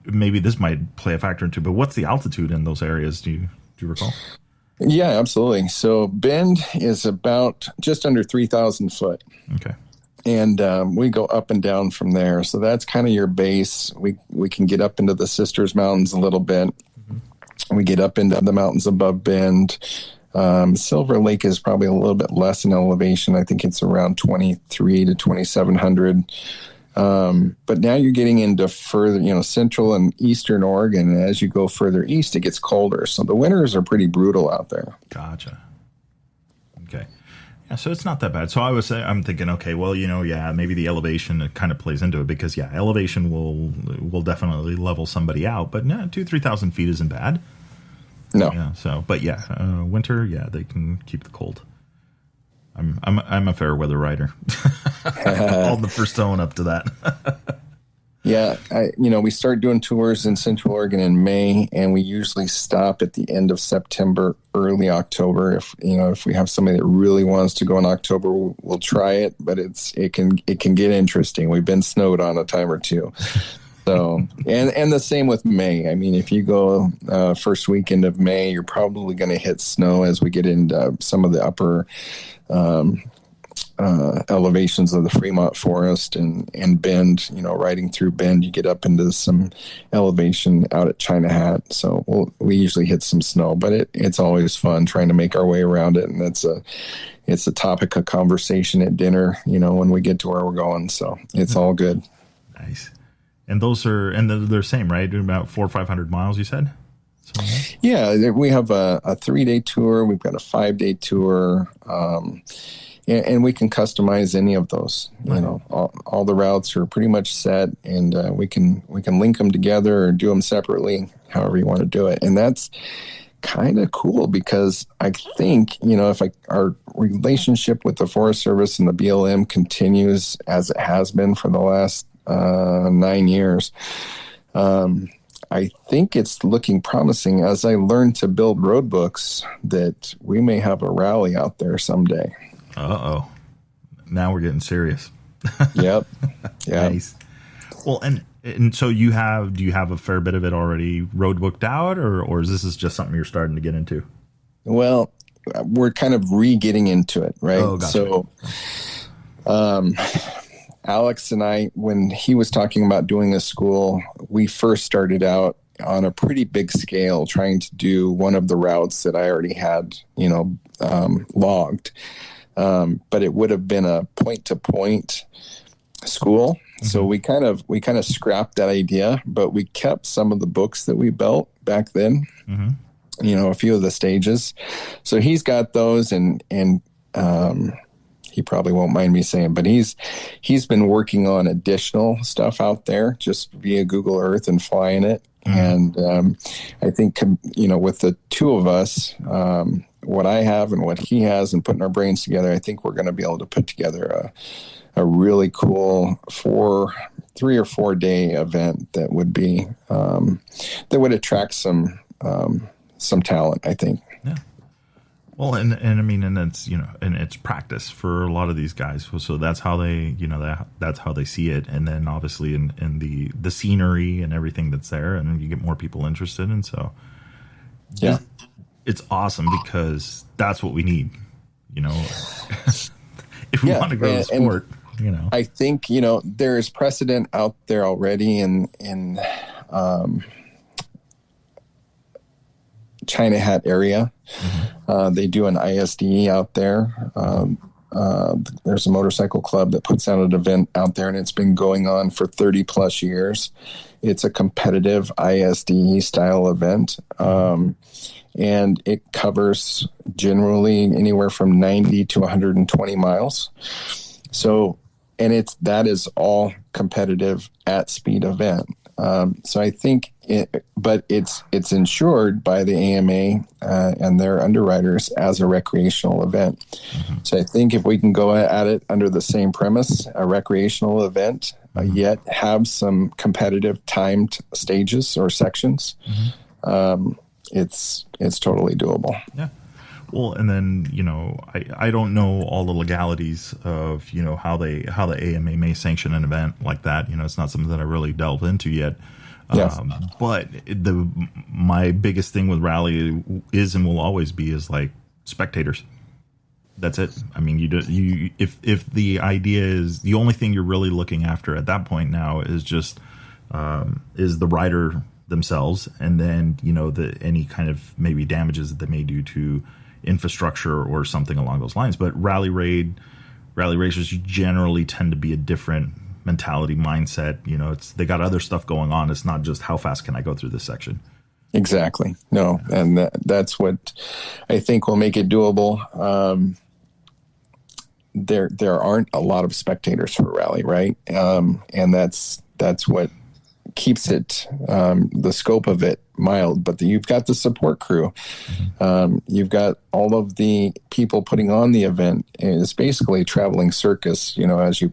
maybe this might play a factor into, but what's the altitude in those areas? Do you recall? Yeah, absolutely. So Bend is about just under 3,000 foot. Okay. And we go up and down from there. So that's kind of your base. We can get up into the Sisters Mountains a little bit. Mm-hmm. We get up into the mountains above Bend. Silver Lake is probably a little bit less in elevation. I think it's around 23 to 2,700. But now you're getting into further, central and eastern Oregon. And as you go further east, it gets colder. So the winters are pretty brutal out there. Gotcha. Okay. Yeah, so it's not that bad. So I'm thinking, okay, well, maybe the elevation kind of plays into it because, yeah, elevation will definitely level somebody out. But 2,000-3,000 feet isn't bad. No. Yeah. So, but yeah, winter, yeah, they can keep the cold. I'm a fair weather rider. All the first stone up to that. Yeah, we start doing tours in Central Oregon in May, and we usually stop at the end of September, early October. If we have somebody that really wants to go in October, we'll try it. But it can get interesting. We've been snowed on a time or two. So, and the same with May. I mean, if you go first weekend of May, you're probably going to hit snow as we get into some of the upper elevations of the Fremont Forest and Bend. Riding through Bend, you get up into some elevation out at China Hat. So we usually hit some snow, but it's always fun trying to make our way around it, and it's a topic of conversation at dinner. When we get to where we're going, so it's all good. Nice. And they're same, right? Doing about 400 or 500 miles, you said? So, yeah, we have a 3-day tour. We've got a 5-day tour, and we can customize any of those. Right. All the routes are pretty much set, and we can link them together or do them separately, however you want to do it. And that's kind of cool because I think, if our relationship with the Forest Service and the BLM continues as it has been for the last 9 years, I think it's looking promising as I learn to build road books that we may have a rally out there someday. Uh-oh. Now we're getting serious. Yep. Yeah. Nice. Well, and so do you have a fair bit of it already road booked out, or is this just something you're starting to get into? Well, we're kind of getting into it, right? Oh, gotcha. So, Alex and I, when he was talking about doing a school, we first started out on a pretty big scale trying to do one of the routes that I already had, logged. But it would have been a point-to-point school. Mm-hmm. So we kind of scrapped that idea, but we kept some of the books that we built back then, a few of the stages. So he's got those and he probably won't mind me saying, but he's been working on additional stuff out there just via Google Earth and flying it. Mm-hmm. And I think, with the two of us, what I have and what he has and putting our brains together, I think we're going to be able to put together a really cool 3 or 4 day event that would be that would attract some talent, I think. Yeah. Well, and I mean, and it's, and it's practice for a lot of these guys. So that's how they, that's how they see it. And then obviously in the scenery and everything that's there, and you get more people interested. And so, yeah, it's awesome because that's what we need, if we want to grow the sport, I think, there is precedent out there already in China Hat area. Mm-hmm. They do an ISDE out there. There's a motorcycle club that puts out an event out there, and it's been going on for 30 plus years. It's a competitive ISDE style event. And it covers generally anywhere from 90 to 120 miles. So, and that is all competitive at speed event. So I think but it's insured by the AMA and their underwriters as a recreational event. Mm-hmm. So I think if we can go at it under the same premise, a recreational event, yet have some competitive timed stages or sections, it's totally doable. Yeah. Well, and then, I don't know all the legalities of, how the AMA may sanction an event like that. It's not something that I really delved into yet. Yes. But my biggest thing with rally is and will always be is like spectators. That's it. I mean, if the idea is the only thing you're really looking after at that point now is just is the rider themselves, and then any kind of maybe damages that they may do to infrastructure or something along those lines. But rally racers generally tend to be a different mentality, mindset. They got other stuff going on. It's not just how fast can I go through this section. Exactly. No, and that's what I think will make it doable. There aren't a lot of spectators for rally, right? And that's what keeps it the scope of it mild. But you've got the support crew. You've got all of the people putting on the event. It's basically a traveling circus. As you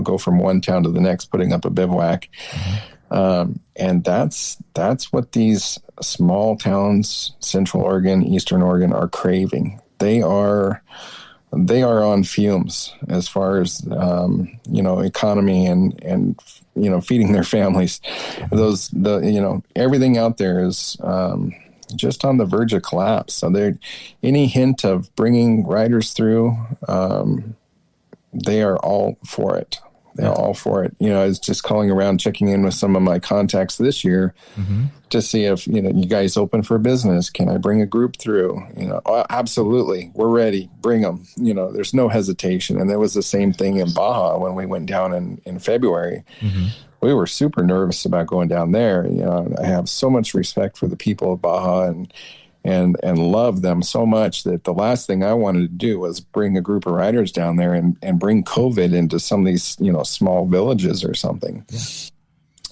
go from one town to the next, putting up a bivouac. And that's what these small towns, Central Oregon, Eastern Oregon, are craving. They are on fumes as far as, economy and feeding their families. Everything out there is, just on the verge of collapse. So any hint of bringing riders through, they are all for it. They're all for it. I was just calling around, checking in with some of my contacts this year to see if, you guys open for business. Can I bring a group through? Oh, absolutely. We're ready. Bring them. There's no hesitation. And that was the same thing in Baja when we went down in February. We were super nervous about going down there. I have so much respect for the people of Baja and love them so much that the last thing I wanted to do was bring a group of riders down there and bring COVID into some of these, small villages or something. Yeah.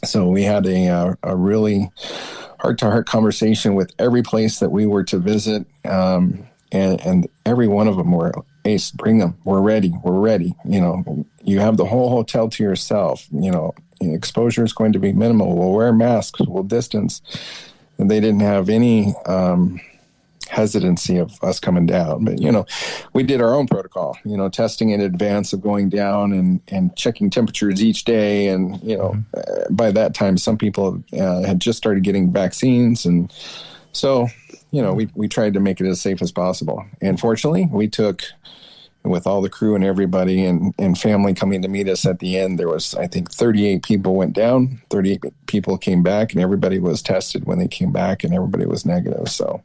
So we had a really heart-to-heart conversation with every place that we were to visit. And every one of them were, Ace, bring them. We're ready. We're ready. You have the whole hotel to yourself. Exposure is going to be minimal. We'll wear masks. We'll distance. And they didn't have any hesitancy of us coming down. But, we did our own protocol, testing in advance of going down and checking temperatures each day. And, by that time, some people had just started getting vaccines. And so, we tried to make it as safe as possible. And fortunately, we took, with all the crew and everybody and family coming to meet us at the end, there was, I think, 38 people went down, 38 people came back, and everybody was tested when they came back, and everybody was negative. So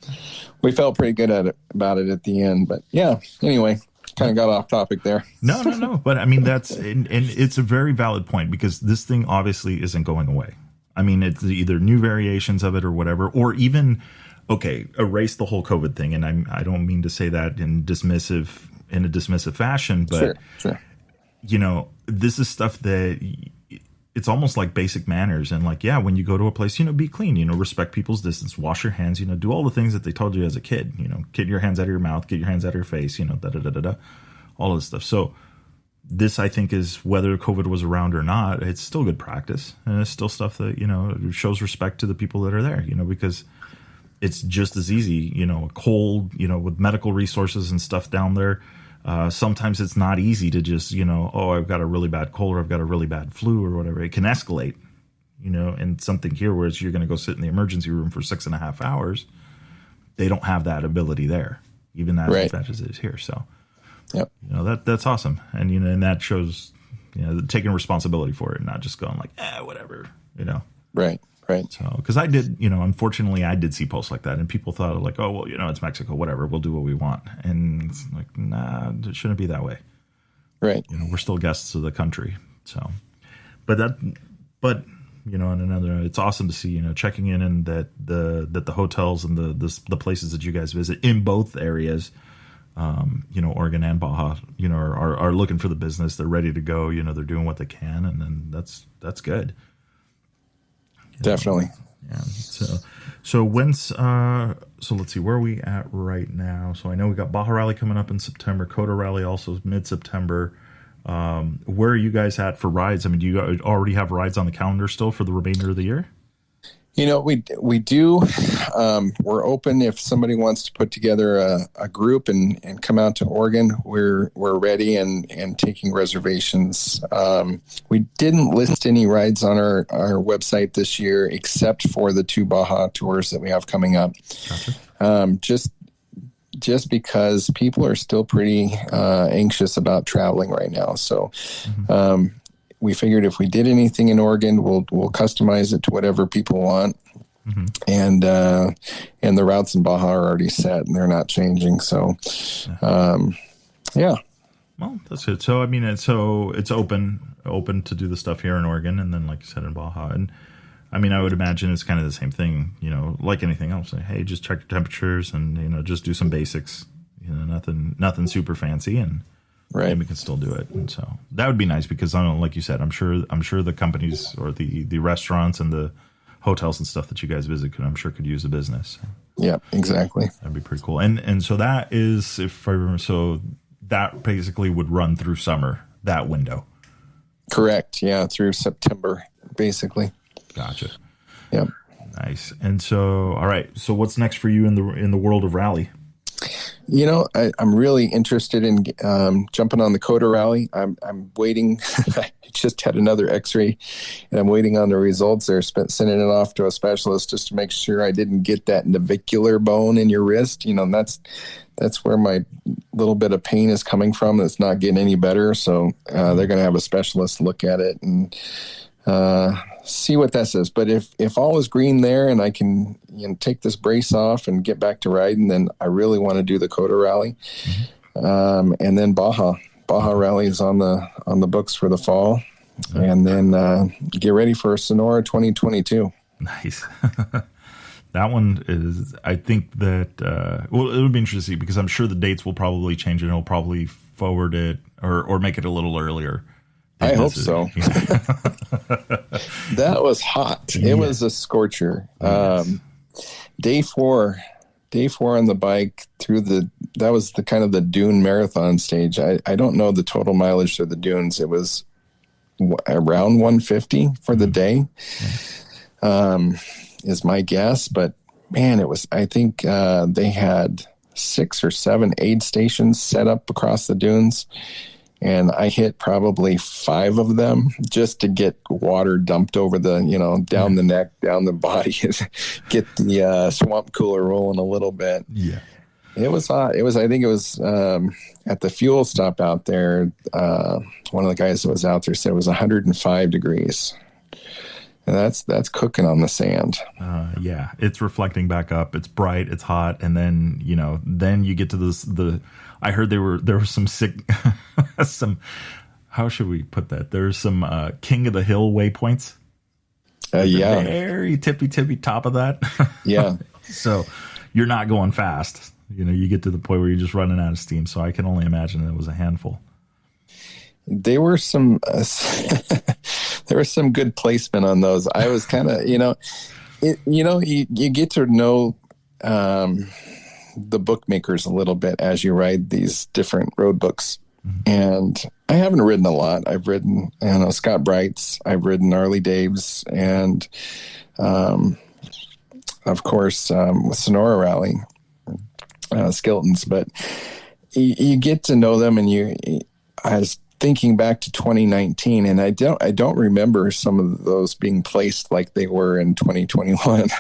we felt pretty good about it at the end. But yeah, anyway, kind of got off topic there. No. But I mean, and it's a very valid point, because this thing obviously isn't going away. I mean, it's either new variations of it or whatever, or even, okay, erase the whole COVID thing. And I don't mean to say that in a dismissive fashion, but sure. This is stuff that it's almost like basic manners. And when you go to a place, be clean, respect people's distance, wash your hands, do all the things that they told you as a kid, get your hands out of your mouth, get your hands out of your face, all of this stuff. So this, I think, is, whether COVID was around or not, it's still good practice. And it's still stuff that, shows respect to the people that are there, because it's just as easy, a cold, with medical resources and stuff down there. Sometimes it's not easy to just, I've got a really bad cold, or I've got a really bad flu, or whatever. It can escalate, and something here where you're going to go sit in the emergency room for 6.5 hours. They don't have that ability there, even as much as it is here. So, yep. That's awesome. And, and that shows, taking responsibility for it, not just going whatever, Right. Right. So, because I did, unfortunately, I did see posts like that, and people thought oh, well, it's Mexico, whatever, we'll do what we want. And it's nah, it shouldn't be that way. Right. We're still guests of the country. So, but in another, it's awesome to see, checking in, and that the hotels and the places that you guys visit in both areas, Oregon and Baja, are looking for the business. They're ready to go. They're doing what they can, and then that's good. Definitely. Yeah. So when's so let's see, where are we at right now? So I know we got Baja Rally coming up in September, Coda Rally also mid-September. Where are you guys at for rides? I mean, do you already have rides on the calendar still for the remainder of the year? We do. We're open if somebody wants to put together a group and come out to Oregon. We're ready and taking reservations. We didn't list any rides on our website this year, except for the 2 Baja tours that we have coming up. Gotcha. Just because people are still pretty anxious about traveling right now. So, we figured if we did anything in Oregon, we'll customize it to whatever people want. And the routes in Baja are already set and they're not changing. So, yeah. Well, that's good. So, I mean, it's open to do the stuff here in Oregon, and then, like you said, in Baja. And I mean, I would imagine it's kind of the same thing, like anything else. Hey, just check your temperatures and, just do some basics, nothing super fancy, and we can still do it. And so that would be nice, because like you said, I'm sure the companies or the restaurants and the hotels and stuff that you guys visit could use the business. Yeah, exactly. That'd be pretty cool. And so that is, if I remember, so that basically would run through summer, that window. Correct. Yeah. Through September, basically. Gotcha. Yeah. Nice. And so, all right. So what's next for you in the world of rally? I'm really interested in jumping on the Coda Rally. I'm waiting. I just had another X-ray, and I'm waiting on the results. They're sending it off to a specialist just to make sure I didn't get that navicular bone in your wrist. that's where my little bit of pain is coming from. It's not getting any better. So they're going to have a specialist look at it and see what that says. But if all is green there and I can take this brace off and get back to riding, then I really want to do the Coda Rally. And then Baja Rally is on the books for the fall. And then get ready for Sonora 2022. Nice. That one is, I think that, it'll be interesting because I'm sure the dates will probably change and it'll probably forward it or make it a little earlier. I hope so. That was hot. It was a scorcher. Yes. Day four on the bike that was the kind of the dune marathon stage. I don't know the total mileage of the dunes. It was around 150 for the day. Is my guess, but man, I think they had 6 or 7 aid stations set up across the dunes, and I hit probably 5 of them just to get water dumped over the, down the neck, down the body, get the swamp cooler rolling a little bit. Yeah. It was hot. I think it was at the fuel stop out there. One of the guys that was out there said it was 105 degrees. And that's cooking on the sand. Yeah, it's reflecting back up. It's bright. It's hot, and then then you get to this. I heard there were some sick, how should we put that? There's some king of the hill waypoints. Yeah, very tippy top of that. Yeah. So you're not going fast. You get to the point where you're just running out of steam. So I can only imagine it was a handful. There were some there was some good placement on those. I was kind of, you get to know the bookmakers a little bit as you ride these different road books. And I haven't ridden a lot. I've ridden, Scott Bright's, I've ridden Harley Dave's, and of course with Sonora Rally, Skilton's. But you get to know them, and I was thinking back to 2019, and I don't remember some of those being placed like they were in 2021.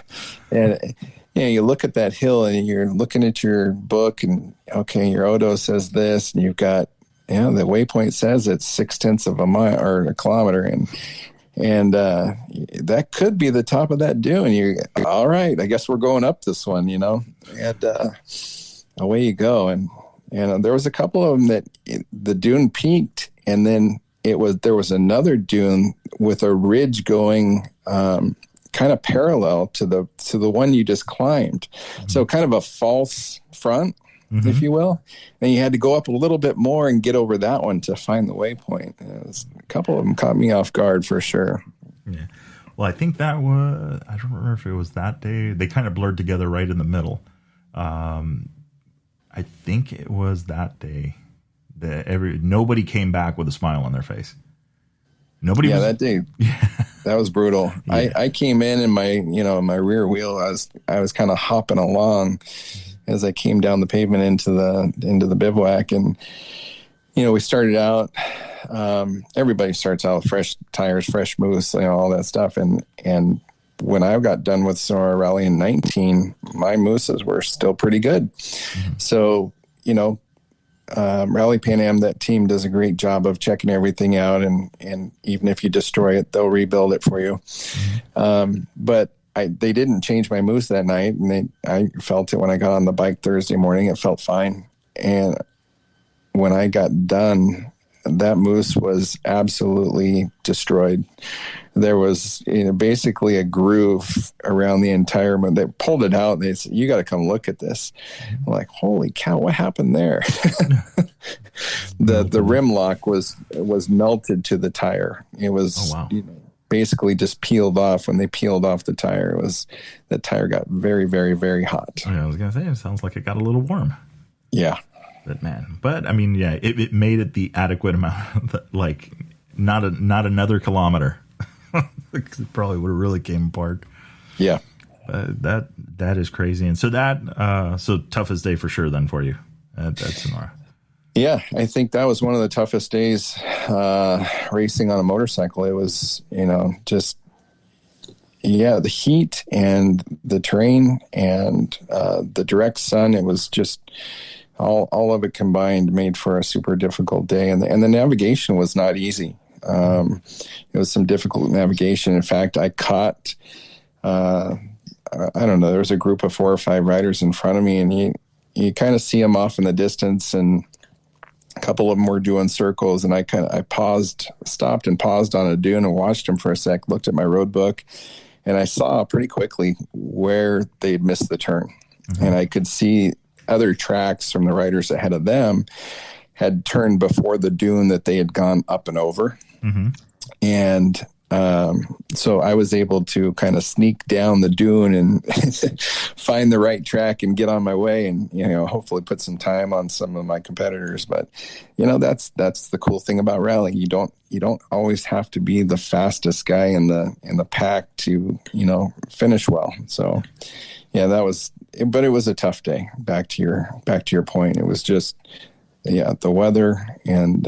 And you look at that hill and you're looking at your book, and okay, your Odo says this, and you've got the waypoint says it's 0.6 of a mile or a kilometer, and that could be the top of that dune. You all right? I guess we're going up this one, and away you go. And there was a couple of them that the dune peaked, and then there was another dune with a ridge going kind of parallel to the one you just climbed. Mm-hmm. So kind of a false front, if you will. And you had to go up a little bit more and get over that one to find the waypoint. A couple of them caught me off guard for sure. Yeah. Well, I think that was, I don't remember if it was that day. They kind of blurred together right in the middle. I think it was that day that nobody came back with a smile on their face. That day. That was brutal. Yeah. I came in my, my rear wheel. I was kind of hopping along as I came down the pavement into the bivouac, and we started out. Everybody starts out with fresh tires, fresh moose, all that stuff, and when I got done with Sonora Rally in 19, my mooses were still pretty good. Mm-hmm. So, Rally Pan Am, that team does a great job of checking everything out. And even if you destroy it, they'll rebuild it for you. Mm-hmm. But they didn't change my moose that night. And I felt it when I got on the bike Thursday morning. It felt fine. And when I got done, that moose was absolutely destroyed. There was basically a groove around the entire moon. They pulled it out. They said, "You got to come look at this." I'm like, holy cow, what happened there? The rim lock was melted to the tire. It was basically just peeled off. When they peeled off the tire, the tire got very, very, very hot. I was gonna say, it sounds like it got a little warm. Yeah. But I mean, yeah, it made it the adequate amount, like not another kilometer. It probably would have really came apart. Yeah. That is crazy. And so so toughest day for sure then for you at Sonora. Yeah, I think that was one of the toughest days racing on a motorcycle. It was, just, the heat and the terrain and the direct sun. It was just all of it combined made for a super difficult day. And the navigation was not easy. It was some difficult navigation. In fact, I caught, I don't know, there was a group of 4 or 5 riders in front of me, and you kind of see them off in the distance, and a couple of them were doing circles, and I stopped and paused on a dune and watched them for a sec, looked at my road book, and I saw pretty quickly where they'd missed the turn. Mm-hmm. And I could see other tracks from the riders ahead of them had turned before the dune that they had gone up and over. Mm-hmm. And so I was able to kind of sneak down the dune and find the right track and get on my way, and hopefully put some time on some of my competitors. But that's the cool thing about rally. You don't always have to be the fastest guy in the pack to finish well. So yeah, but it was a tough day. Back to your point, it was just the weather and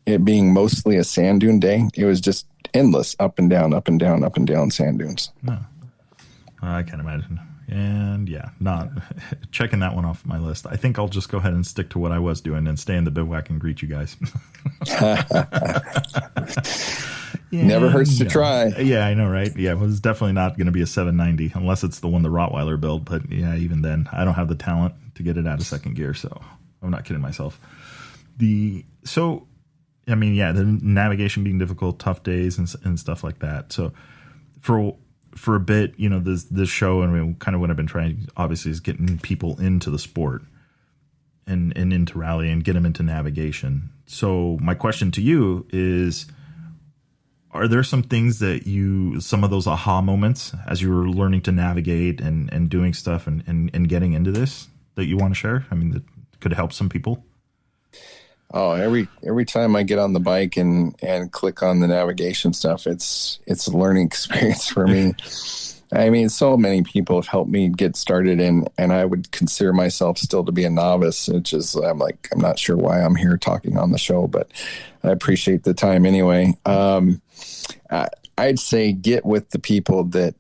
it being mostly a sand dune day. It was just endless up and down, up and down, up and down sand dunes. No. I can imagine. And not checking that one off my list. I think I'll just go ahead and stick to what I was doing and stay in the bivouac and greet you guys. Never hurts to try. Yeah, I know, right? Yeah, it was definitely not going to be a 790 unless it's the one the Rottweiler built. But even then, I don't have the talent to get it out of second gear, so I'm not kidding myself. The navigation being difficult, tough days and stuff like that. So for a bit, this show, and kind of what I've been trying, obviously, is getting people into the sport and into rally and get them into navigation. So my question to you is, are there some things some of those aha moments as you were learning to navigate and doing stuff and getting into this that you want to share? I mean, that could help some people? Oh, every time I get on the bike and click on the navigation stuff, it's a learning experience for me. I mean, so many people have helped me get started and I would consider myself still to be a novice. It's just, I'm not sure why I'm here talking on the show, but I appreciate the time anyway. I'd say get with the people that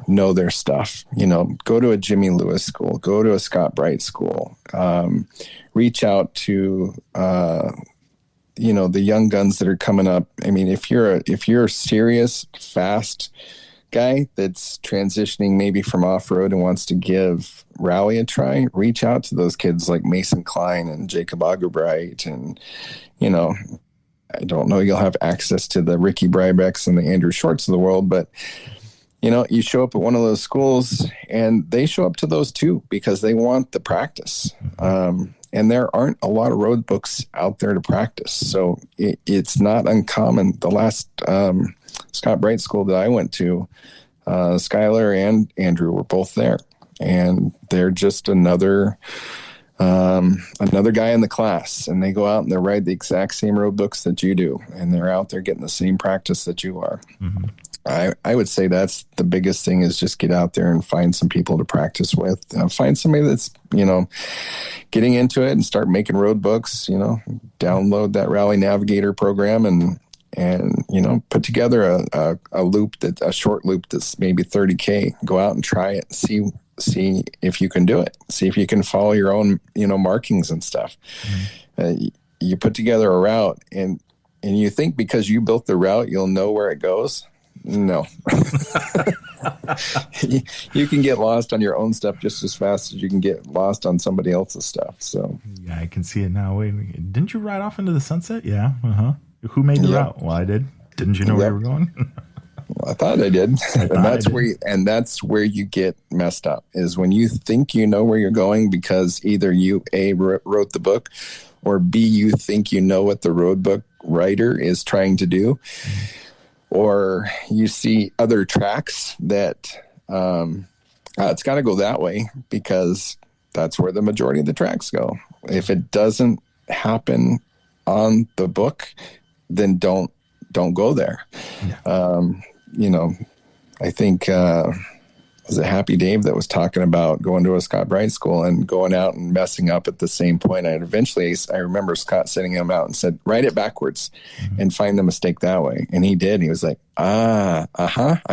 know their stuff. Go to a Jimmy Lewis school, go to a Scott Bright school, reach out to the young guns that are coming up. I mean, if you're a serious fast guy that's transitioning maybe from off-road and wants to give rally a try, reach out to those kids like Mason Klein and Jacob Augerbright, and I don't know, you'll have access to the Ricky Brybecks and the Andrew Shorts of the world, but you show up at one of those schools and they show up to those too because they want the practice. And there aren't a lot of road books out there to practice. So it's not uncommon. The last Scott Bright school that I went to, Skylar and Andrew were both there. And they're just another guy in the class. And they go out and they ride the exact same road books that you do. And they're out there getting the same practice that you are. Mm-hmm. I would say that's the biggest thing, is just get out there and find some people to practice with. Find somebody that's, getting into it and start making road books, download that Rally Navigator program and put together a loop, a short loop that's maybe 30K. Go out and try it. See if you can do it. See if you can follow your own, markings and stuff. Mm-hmm. You put together a route and you think because you built the route, you'll know where it goes. No. You can get lost on your own stuff just as fast as you can get lost on somebody else's stuff. So yeah, I can see it now. Wait, didn't you ride off into the sunset? Yeah. Who made the route? Well, I did. Didn't you know where you were going? Well, I thought I did. That's where you get messed up, is when you think you know where you're going because either you A, wrote the book, or B, you think you know what the road book writer is trying to do. Mm-hmm. Or you see other tracks that it's got to go that way because that's where the majority of the tracks go. If it doesn't happen on the book, then don't go there. Yeah. I think was it Happy Dave that was talking about going to a Scott Bright school and going out and messing up at the same point. And eventually I remember Scott sending him out and said, write it backwards and find the mistake that way. And he did. He was like, I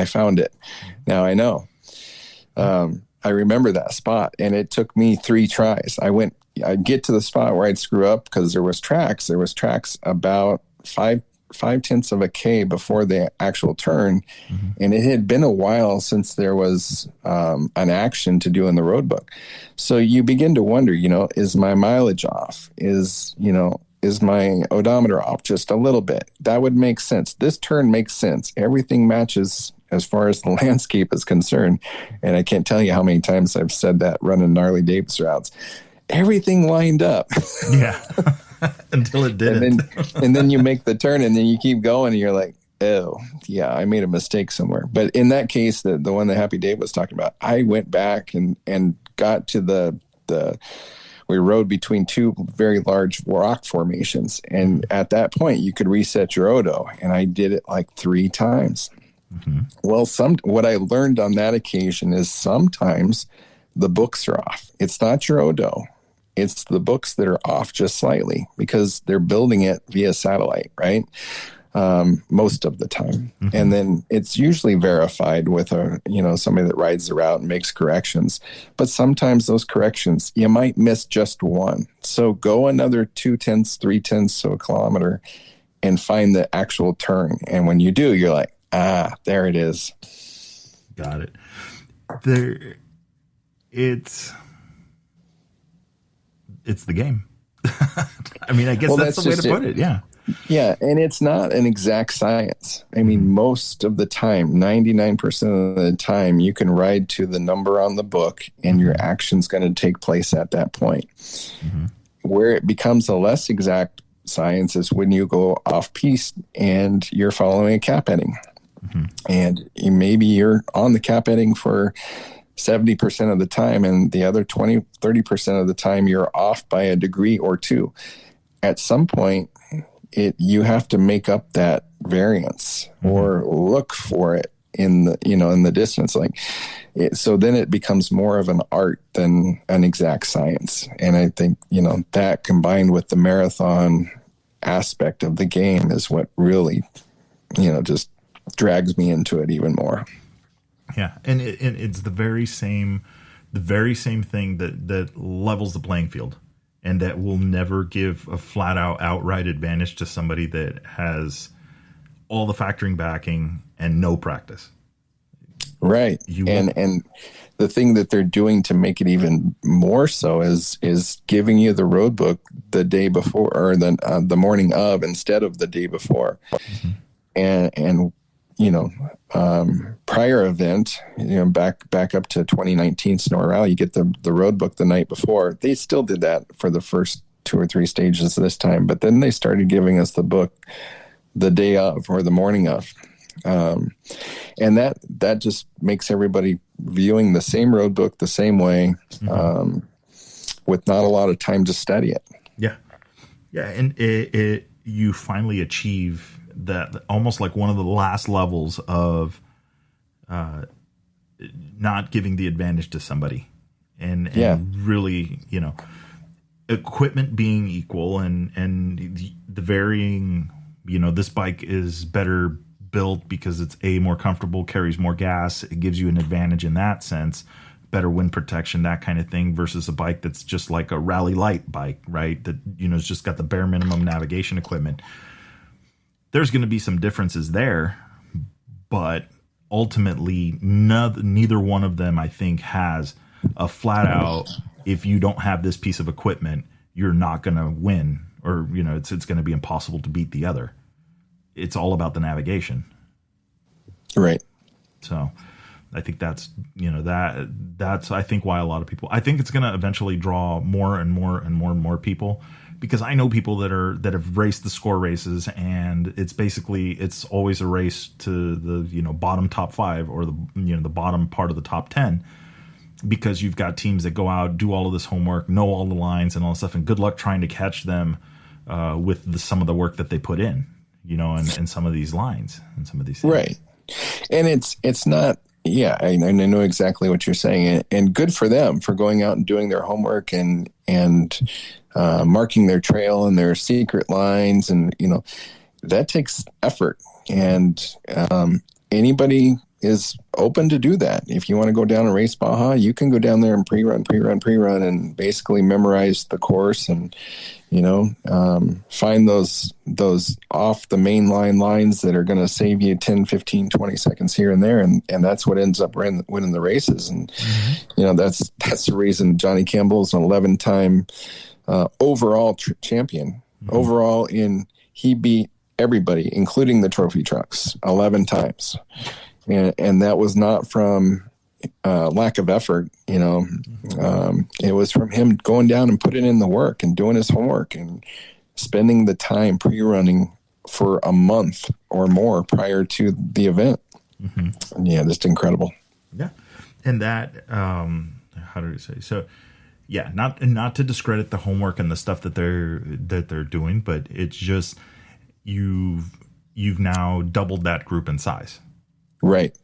found it. Now I know. I remember that spot, and it took me 3 tries. I'd get to the spot where I'd screw up because there was tracks about 5/10 of a K before the actual turn. And it had been a while since there was an action to do in the road book. So you begin to wonder, is my mileage off? Is my odometer off just a little bit? That would make sense. This turn makes sense. Everything matches as far as the landscape is concerned. And I can't tell you how many times I've said that running gnarly Davis routes. Everything lined up. Yeah. Until it didn't. And then you make the turn, and then you keep going, and you're like, oh, yeah, I made a mistake somewhere. But in that case, the one that Happy Dave was talking about, I went back and got to we rode between 2 very large rock formations. And at that point, you could reset your Odo. And I did it like 3 times. Well, what I learned on that occasion is sometimes the books are off. It's not your Odo. It's the books that are off just slightly because they're building it via satellite, right? Most of the time. And then it's usually verified with somebody that rides the route and makes corrections. But sometimes those corrections, you might miss just one. So go another 2/10, 3/10 of a kilometer and find the actual turn. And when you do, you're like, there it is. Got it. It's the game. I mean, I guess that's the way to put it. Yeah. Yeah. And it's not an exact science. I mean, most of the time, 99% of the time, you can ride to the number on the book and your action's going to take place at that point. Where it becomes a less exact science is when you go off piste and you're following a cap heading. And maybe you're on the cap heading for 70% of the time, and the other 30% of the time you're off by a degree or 2. At some point, you have to make up that variance or look for it in the distance. So then it becomes more of an art than an exact science. And I think, that combined with the marathon aspect of the game is what really, just drags me into it even more. Yeah, and it's the very same thing that levels the playing field, and that will never give a flat out outright advantage to somebody that has all the factoring backing and no practice. Right, and the thing that they're doing to make it even more so is giving you the road book the day before or the morning of instead of the day before, and prior event, back up to 2019 Sonora Rally, you get the road book the night before. They still did that for the first 2 or 3 stages this time, but then they started giving us the book the day of or the morning of. And that just makes everybody viewing the same road book the same way, with not a lot of time to study it. Yeah. Yeah. And you finally achieve that, almost like one of the last levels of not giving the advantage to somebody and really, equipment being equal and the varying, this bike is better built because it's more comfortable, carries more gas. It gives you an advantage in that sense, better wind protection, that kind of thing, versus a bike that's just like a rally light bike, right? That, it's just got the bare minimum navigation equipment. There's going to be some differences there, but ultimately neither one of them, I think, has a flat out, if you don't have this piece of equipment, you're not going to win, or, it's going to be impossible to beat the other. It's all about the navigation. Right. So I think that's, that's, I think, why a lot of people, I think it's going to eventually draw more and more and more and more people, because I know people that have raced the score races, and it's always a race to the, bottom top 5 or the, the bottom part of the top 10, because you've got teams that go out, do all of this homework, know all the lines and all this stuff, and good luck trying to catch them with some of the work that they put in, and some of these lines and some of these things. Right. And it's not, yeah, I know exactly what you're saying, and good for them for going out and doing their homework and marking their trail and their secret lines, and that takes effort. And anybody is open to do that. If you want to go down and race Baja, you can go down there and pre-run, and basically memorize the course and, find those off the main lines that are going to save you 10, 15, 20 seconds here and there. And that's what ends up winning the races. And, that's the reason Johnny Campbell's an 11-time overall champion. Overall he beat everybody, including the trophy trucks, 11 times. And that was not from lack of effort, it was from him going down and putting in the work and doing his homework and spending the time pre-running for a month or more prior to the event. And yeah, just incredible. Yeah. And that, how do we say? So yeah, not to discredit the homework and the stuff that they're doing, but it's just, you've now doubled that group in size. Right.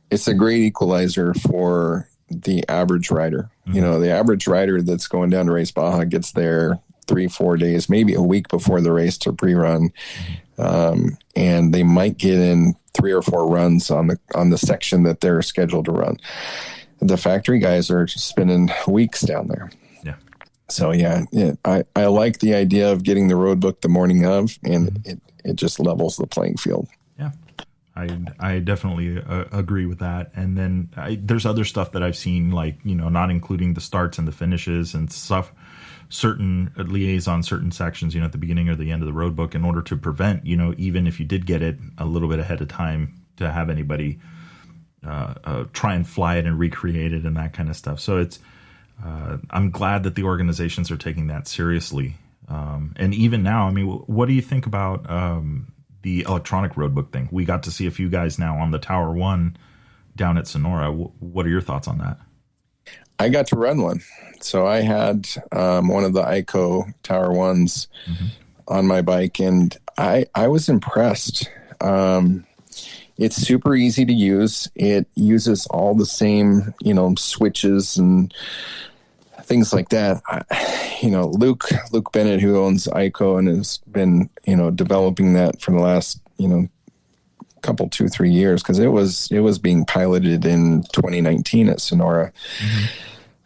It's a great equalizer for the average rider. The average rider that's going down to race Baja gets there 3-4 days, maybe a week before the race to pre-run. And they might get in 3 or 4 runs on the section that they're scheduled to run. The factory guys are spending weeks down there. Yeah. So I like the idea of getting the road book the morning of, and it just levels the playing field. Yeah. I definitely agree with that. And then there's other stuff that I've seen, like, not including the starts and the finishes and stuff, certain liaison, certain sections, at the beginning or the end of the road book, in order to prevent, even if you did get it a little bit ahead of time, to have anybody try and fly it and recreate it and that kind of stuff. So it's, I'm glad that the organizations are taking that seriously. And even now, what do you think about the electronic roadbook thing? We got to see a few guys now on the Tower 1 down at Sonora. What are your thoughts on that? I got to run one. So I had one of the ICO Tower 1s on my bike, and I was impressed. It's super easy to use. It uses all the same, switches and things like that. Luke Bennett, who owns ICO and has been, developing that for the last, couple, 2-3 years, because it was being piloted in 2019 at Sonora.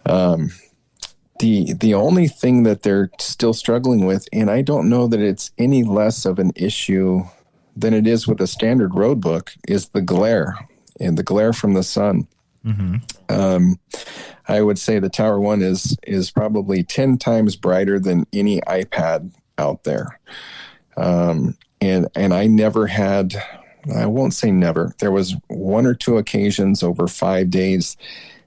The only thing that they're still struggling with, and I don't know that it's any less of an issue than it is with a standard road book, is the glare, and the glare from the sun. I would say the Tower 1 is probably 10 times brighter than any iPad out there. And I never had, I won't say never, there was 1 or 2 occasions over 5 days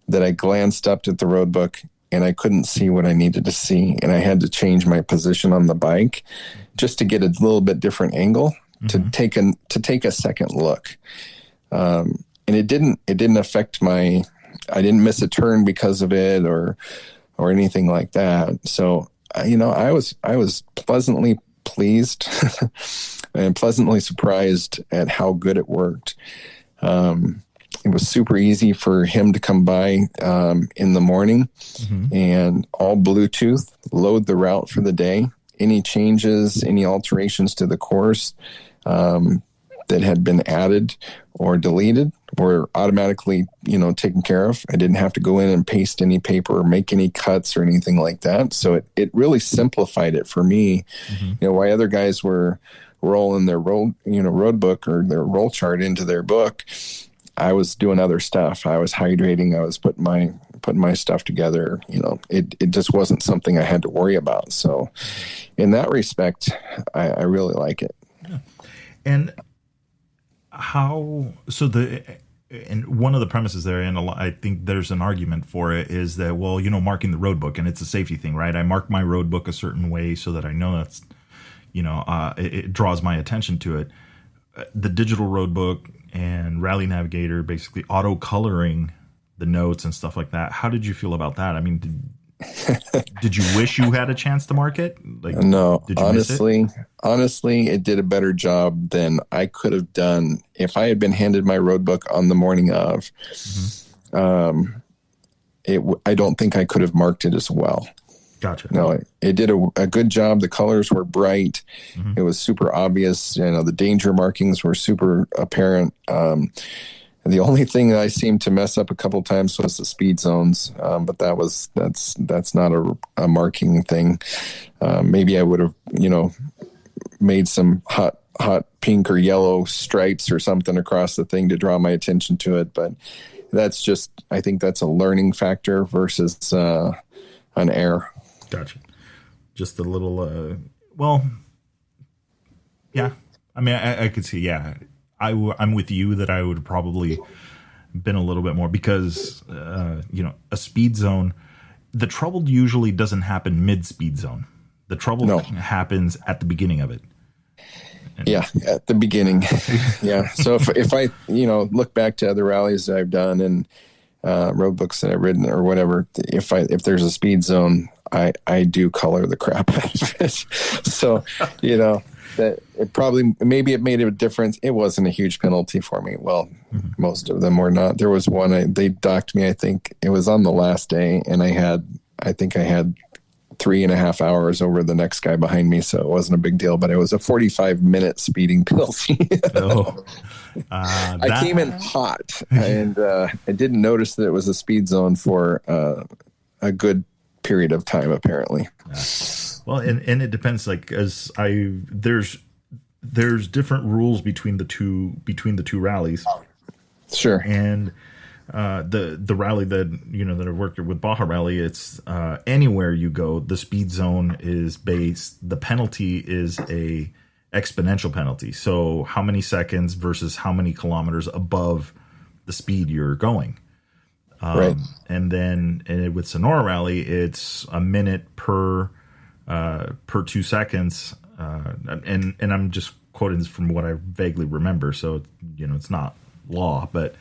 that I glanced up at the road book and I couldn't see what I needed to see. And I had to change my position on the bike just to get a little bit different angle, to take a second look. And it didn't affect I didn't miss a turn because of it or anything like that. So, I was pleasantly pleased and pleasantly surprised at how good it worked. It was super easy for him to come by in the morning and all Bluetooth, load the route for the day. Any changes, any alterations to the course that had been added or deleted were automatically, taken care of. I didn't have to go in and paste any paper or make any cuts or anything like that. So it really simplified it for me. While other guys were rolling their road book or their roll chart into their book, I was doing other stuff. I was hydrating. I was putting my stuff together. It just wasn't something I had to worry about. So in that respect, I really like it. Yeah. And and one of the premises there, and I think there's an argument for it, is that, well, marking the road book, and it's a safety thing, right? I mark my road book a certain way so that I know that's, it draws my attention to it. The digital road book and Rally Navigator basically auto coloring the notes and stuff like that. How did you feel about that? Did you wish you had a chance to mark it? No, did you honestly, it did a better job than I could have done if I had been handed my road book on the morning of. I don't think I could have marked it as well. Gotcha. No, it did a good job. The colors were bright. Mm-hmm. It was super obvious. The danger markings were super apparent. The only thing that I seemed to mess up a couple of times was the speed zones, but that's not a marking thing. Maybe I would have, made some hot pink or yellow stripes or something across the thing to draw my attention to it. But I think that's a learning factor versus an error. Gotcha. Just a little, yeah. I mean, I could see, yeah. I'm with you that I would probably been a little bit more because, a speed zone, the trouble usually doesn't happen mid-speed zone. The trouble happens at the beginning of it. At the beginning. Yeah. So if I, look back to other rallies that I've done and road books that I've written or whatever, if there's a speed zone, I do color the crap out of it. So, that maybe it made a difference. It wasn't a huge penalty for me. Well, most of them were not. There was one, they docked me, I think it was on the last day, and I had 3.5 hours over the next guy behind me, so it wasn't a big deal, but it was a 45-minute speeding penalty. I came in hot, and I didn't notice that it was a speed zone for a good period of time, apparently. Well, and it depends. Like, there's different rules between the two rallies. Sure. And the rally that I've worked with, Baja Rally, it's anywhere you go, the speed zone is based. The penalty is a exponential penalty. So how many seconds versus how many kilometers above the speed you're going. Right. And then with Sonora Rally, it's a minute per 2 seconds. And I'm just quoting this from what I vaguely remember. So, it's not law, but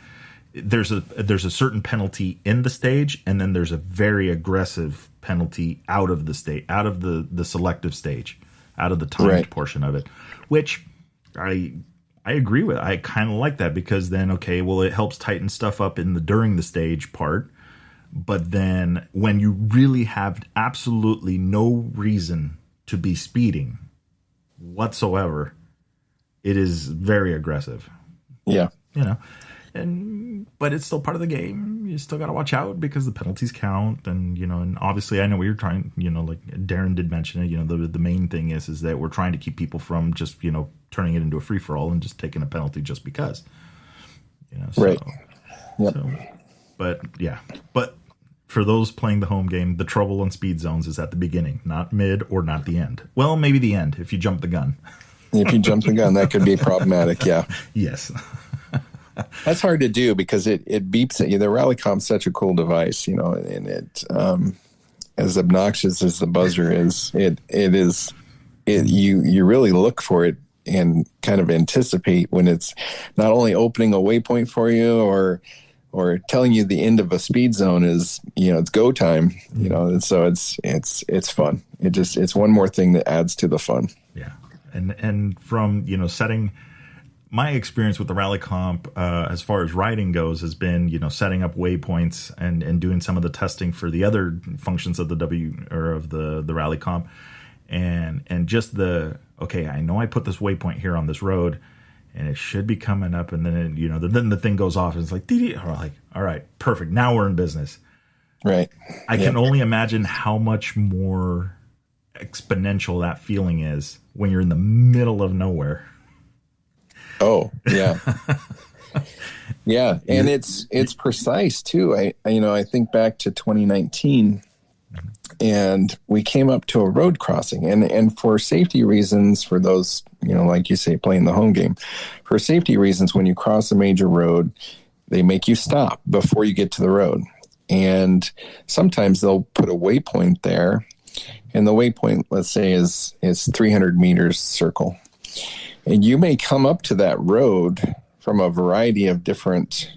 there's a certain penalty in the stage, and then there's a very aggressive penalty out of the state, out of the selective stage, out of the timed portion of it, which I agree with. I kind of like that because then, it helps tighten stuff up during the stage part. But then when you really have absolutely no reason to be speeding whatsoever, it is very aggressive. Yeah. But it's still part of the game. You still got to watch out because the penalties count. And, and obviously I know what you're trying, like Darren did mention it, the main thing is that we're trying to keep people from just, turning it into a free for all and just taking a penalty just because, right. Yep. But for those playing the home game, the trouble on speed zones is at the beginning, not mid or not the end. Well, maybe the end if you jump the gun. If you jump the gun, that could be problematic. Yeah. Yes. That's hard to do because it beeps at you. The Rallycom's such a cool device, and it, as obnoxious as the buzzer is, you really look for it and kind of anticipate when it's not only opening a waypoint for you or telling you the end of a speed zone is, it's go time, and so it's fun. It's one more thing that adds to the fun. Yeah. And from, setting my experience with the Rally Comp, as far as riding goes, has been, setting up waypoints and doing some of the testing for the other functions of the Rally Comp, and just I know I put this waypoint here on this road, and it should be coming up, and then then the thing goes off, and it's like, all right, perfect, now we're in business. Right. I can only imagine how much more exponential that feeling is when you're in the middle of nowhere. Oh, yeah. Yeah, and it's precise too. I think back to 2019, and we came up to a road crossing, and for safety reasons, for those, like you say, playing the home game, for safety reasons, when you cross a major road, they make you stop before you get to the road. And sometimes they'll put a waypoint there, and the waypoint, let's say, is 300 meters circle. And you may come up to that road from a variety of different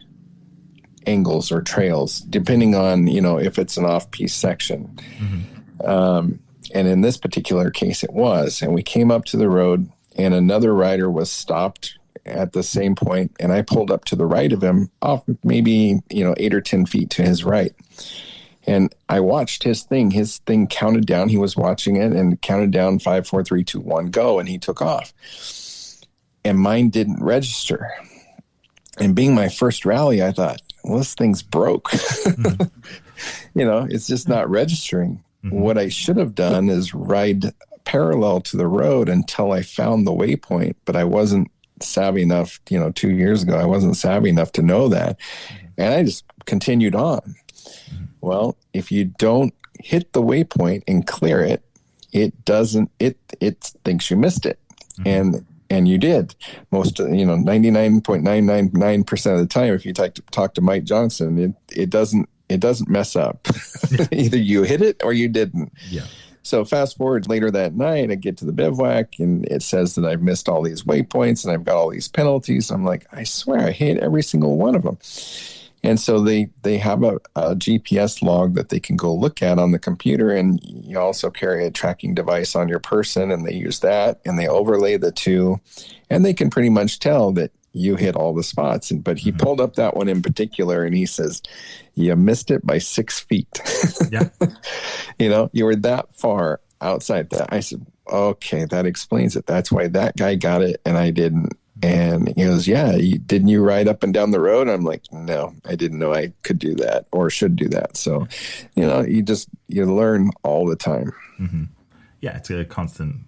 angles or trails, depending on, if it's an off-piste section. Mm-hmm. And in this particular case, it was. And we came up to the road, and another rider was stopped at the same point, and I pulled up to the right of him, off maybe 8 or 10 feet to his right. And I watched his thing. His thing counted down. He was watching it and counted down 5, 4, 3, 2, 1, go. And he took off. And mine didn't register. And being my first rally, I thought, well, this thing's broke. It's just not registering. Mm-hmm. What I should have done is ride parallel to the road until I found the waypoint, but I wasn't savvy enough, 2 years ago, I wasn't savvy enough to know that. And I just continued on. Well, if you don't hit the waypoint and clear it, it thinks you missed it. Mm-hmm. And you did. Most, 99.999% of the time, if you talk to Mike Johnson, it doesn't mess up. Either you hit it or you didn't. Yeah. So fast forward later that night, I get to the bivouac and it says that I've missed all these waypoints and I've got all these penalties. I'm like, I swear I hit every single one of them. And so they have a GPS log that they can go look at on the computer, and you also carry a tracking device on your person, and they use that and they overlay the two, and they can pretty much tell that you hit all the spots. But he pulled up that one in particular and he says, you missed it by 6 feet. Yeah. You were that far outside that. I said, okay, that explains it. That's why that guy got it and I didn't. And he goes, yeah, didn't you ride up and down the road? I'm like, no, I didn't know I could do that or should do that. So, you learn all the time. Mm-hmm. Yeah, it's a constant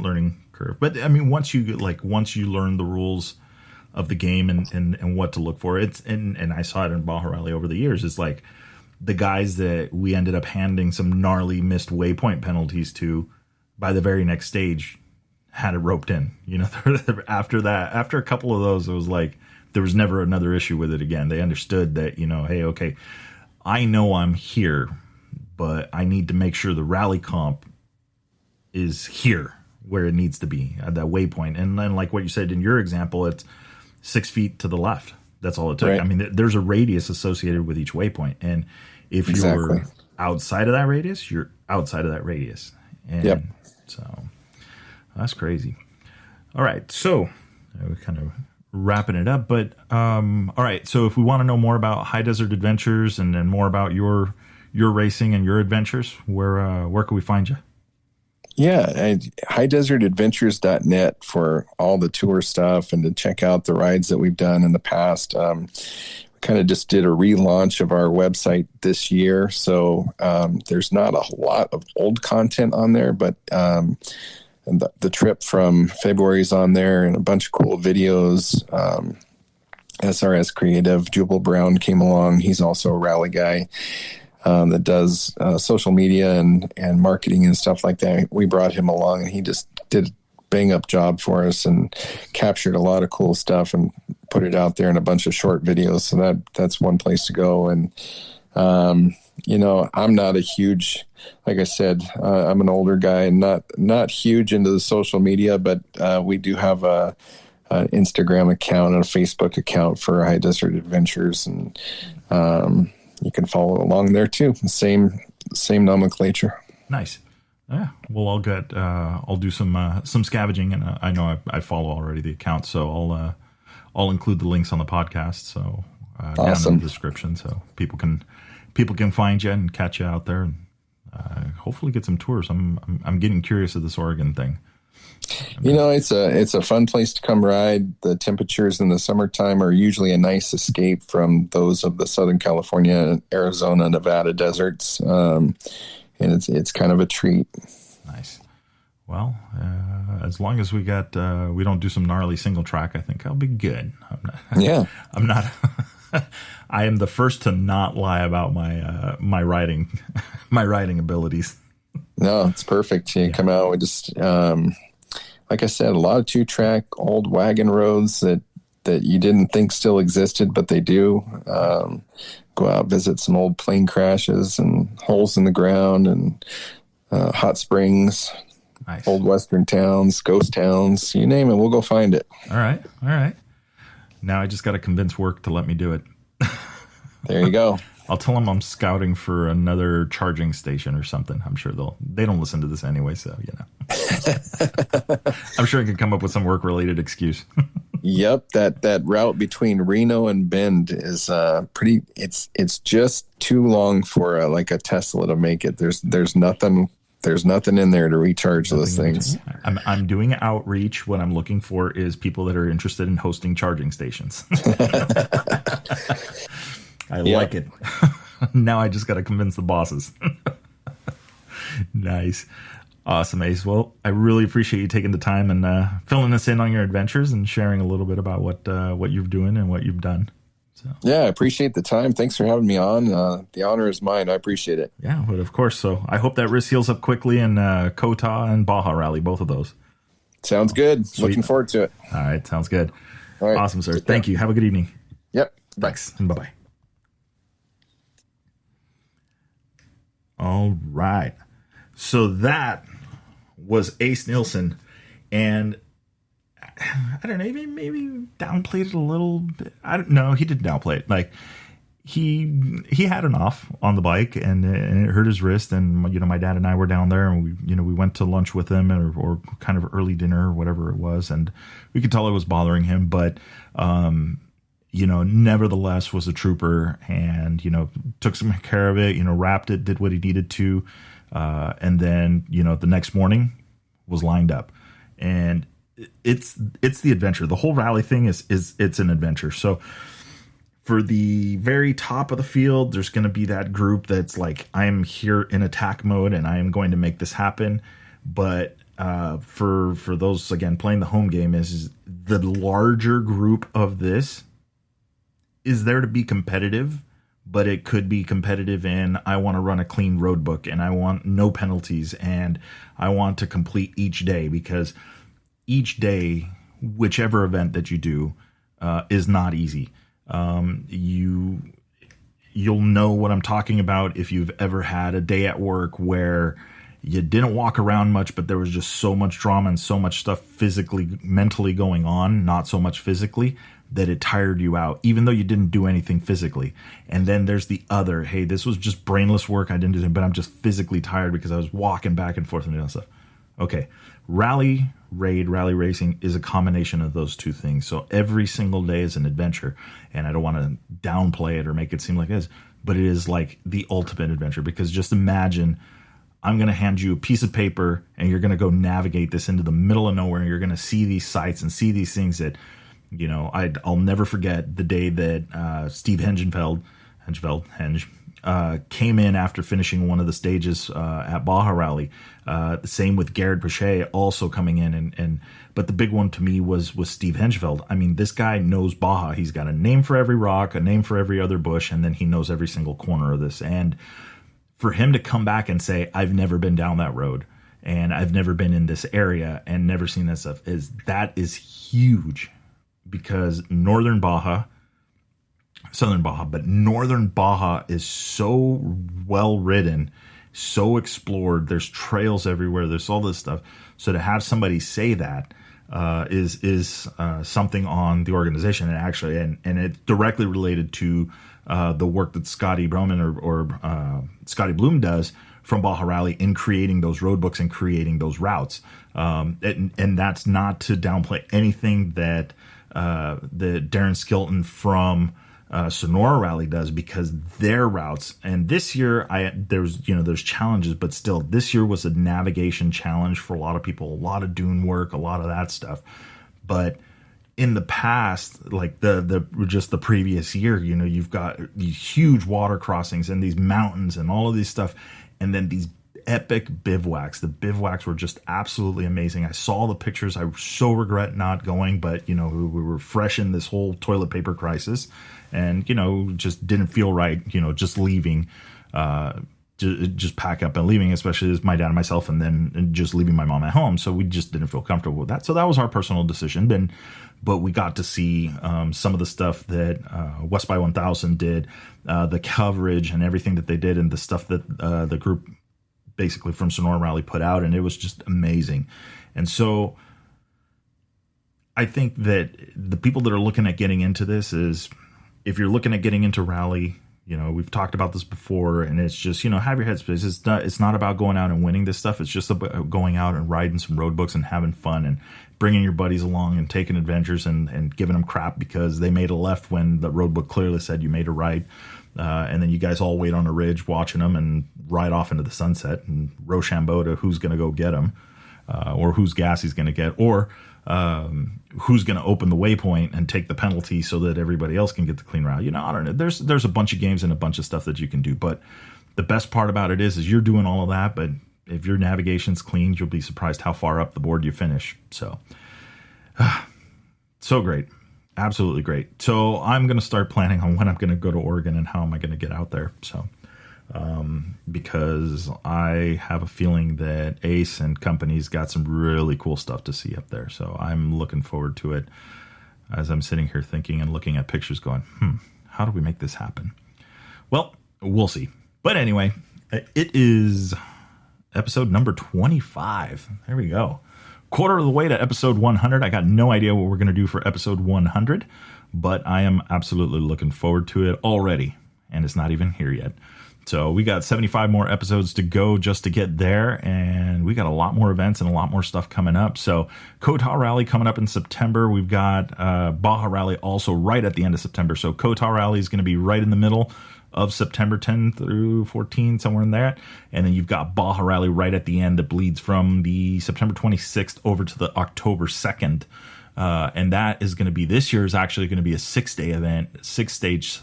learning curve. But I mean, once you learn the rules of the game and what to look for, and I saw it in Baja Rally over the years, it's like the guys that we ended up handing some gnarly missed waypoint penalties to by the very next stage had it roped in. After a couple of those, it was like there was never another issue with it again. They understood that, hey, okay, I know I'm here, but I need to make sure the rally comp is here where it needs to be at that waypoint. And then, like what you said in your example, it's 6 feet to the left. That's all it took. Right. I mean, there's a radius associated with each waypoint, and if you're outside of that radius, you're outside of that radius. And so that's crazy. All right, so we're kind of wrapping it up, but all right. So if we want to know more about High Desert Adventures and more about your racing and your adventures, where can we find you? Yeah, highdesertadventures.net for all the tour stuff and to check out the rides that we've done in the past. We kind of just did a relaunch of our website this year, so there's not a lot of old content on there, but and the trip from February is on there and a bunch of cool videos. SRS Creative, Jubal Brown came along. He's also a rally guy. That does social media and marketing and stuff like that. We brought him along, and he just did a bang-up job for us and captured a lot of cool stuff and put it out there in a bunch of short videos. So that's one place to go. And, I'm not a huge, like I said, I'm an older guy and not huge into the social media, but we do have an Instagram account and a Facebook account for High Desert Adventures, and you can follow along there too. Same nomenclature. Nice. Yeah. Well, I'll do some scavenging, and I know I follow already the account, so I'll include the links on the podcast. So awesome. Down in the description, so people can find you and catch you out there, and hopefully get some tours. I'm getting curious of this Oregon thing. It's a fun place to come ride. The temperatures in the summertime are usually a nice escape from those of the Southern California, Arizona, Nevada deserts. And it's kind of a treat. Nice. Well, as long as we don't do some gnarly single track, I think I'll be good. I'm not. I am the first to not lie about my riding abilities. No, it's perfect. You come out with just, like I said, a lot of 2-track old wagon roads that you didn't think still existed, but they do. Go out, visit some old plane crashes and holes in the ground and hot springs, nice. Old western towns, ghost towns, you name it, we'll go find it. All right. Now I just got to convince work to let me do it. There you go. I'll tell them I'm scouting for another charging station or something. I'm sure they don't listen to this anyway, so I'm sure I can come up with some work-related excuse. Yep, that route between Reno and Bend is pretty. It's just too long for like a Tesla to make it. There's nothing in there to recharge those things. I'm doing outreach. What I'm looking for is people that are interested in hosting charging stations. I like it. Now I just got to convince the bosses. Nice. Awesome, Ace. Well, I really appreciate you taking the time and filling us in on your adventures and sharing a little bit about what you're doing and what you've done. So. Yeah, I appreciate the time. Thanks for having me on. The honor is mine. I appreciate it. Yeah, but of course. So I hope that wrist heals up quickly in Kota and Baja Rally, both of those. Sounds good. Sweet. Looking forward to it. All right, sounds good. All right. Awesome, sir. Thank you. Have a good evening. Yep. Thanks. And bye-bye. All right. So that was Ace Nilson, and I don't know, maybe downplayed it a little bit. I don't know. He didn't downplay it. Like he had an off on the bike, and it hurt his wrist. And my dad and I were down there, and we went to lunch with him, or kind of early dinner, or whatever it was, and we could tell it was bothering him, but nevertheless was a trooper, and took some care of it. Wrapped it, did what he needed to. And then, the next morning was lined up, and it's the adventure. The whole rally thing is it's an adventure. So for the very top of the field, there's going to be that group that's like, I'm here in attack mode and I am going to make this happen. But, for those, again, playing the home game is the larger group of this is there to be competitive. But it could be competitive in, I want to run a clean road book, and I want no penalties, and I want to complete each day, because each day, whichever event that you do, is not easy. You'll know what I'm talking about if you've ever had a day at work where you didn't walk around much, but there was just so much drama and so much stuff physically, mentally going on, not so much physically, that it tired you out, even though you didn't do anything physically. And then there's the other, hey, this was just brainless work. I didn't do it, but I'm just physically tired because I was walking back and forth and doing stuff. Okay. Rally racing is a combination of those two things. So every single day is an adventure, and I don't want to downplay it or make it seem like it is, but it is like the ultimate adventure, because just imagine I'm going to hand you a piece of paper and you're going to go navigate this into the middle of nowhere, and you're going to see these sights and see these things that, I'll never forget the day that Steve Henge came in after finishing one of the stages at Baja Rally. The same with Garrett Pichet also coming in, but the big one to me was Steve Hengeveld. I mean, this guy knows Baja. He's got a name for every rock, a name for every other bush, and then he knows every single corner of this. And for him to come back and say, I've never been down that road, and I've never been in this area and never seen that stuff, is huge. Because Southern Baja, but Northern Baja is so well ridden, so explored. There's trails everywhere. There's all this stuff. So to have somebody say that is something on the organization, and actually, and it's directly related to the work that Scotty Broman or Scotty Bloom does from Baja Rally in creating those road books and creating those routes. And that's not to downplay anything that the Darren Skilton from Sonora Rally does, because their routes, and this year there's challenges, but still this year was a navigation challenge for a lot of people, a lot of dune work, a lot of that stuff. But in the past, like the previous year, you've got these huge water crossings and these mountains and all of these stuff, and then these epic bivouacs. The bivouacs were just absolutely amazing. I saw the pictures. I so regret not going, but we were fresh in this whole toilet paper crisis, and just didn't feel right. Just leaving, just pack up and leaving, especially as my dad and myself, and then just leaving my mom at home. So we just didn't feel comfortable with that. So that was our personal decision. But we got to see some of the stuff that West by 1000 did, the coverage and everything that they did, and the stuff that the group basically from Sonora Rally put out, and it was just amazing. And so I think that the people that are looking at getting into this is, if you're looking at getting into rally, You know, we've talked about this before, and it's just, you know, have your headspace. It's not about going out and winning this stuff. It's just about going out and riding some road books and having fun and bringing your buddies along and taking adventures and giving them crap because they made a left when the road book clearly said you made a right. And then you guys all wait on a ridge watching them and ride off into the sunset and Rochambeau to who's going to go get them, or whose gas he's going to get, or who's going to open the waypoint and take the penalty so that everybody else can get the clean route. You know, I don't know. There's a bunch of games and a bunch of stuff that you can do, but the best part about it is you're doing all of that, but if your navigation's clean, you'll be surprised how far up the board you finish. So, so great. Absolutely great. So I'm going to start planning on when I'm going to go to Oregon and how am I going to get out there. So, because I have a feeling that Ace and company's got some really cool stuff to see up there. So I'm looking forward to it as I'm sitting here thinking and looking at pictures going, how do we make this happen? Well, we'll see. But anyway, it is episode number 25. There we go. Quarter of the way to episode 100. I got no idea what we're going to do for episode 100, but I am absolutely looking forward to it already. And it's not even here yet. So we got 75 more episodes to go just to get there. And we got a lot more events and a lot more stuff coming up. So Kota Rally coming up in September. We've got Baja Rally also right at the end of September. So Kota Rally is going to be right in the middle of September 10 through 14, somewhere in there. And then you've got Baja Rally right at the end that bleeds from the September 26th over to the October 2nd. And that is going to be, this year is actually going to be a 6-day event, 6-stage,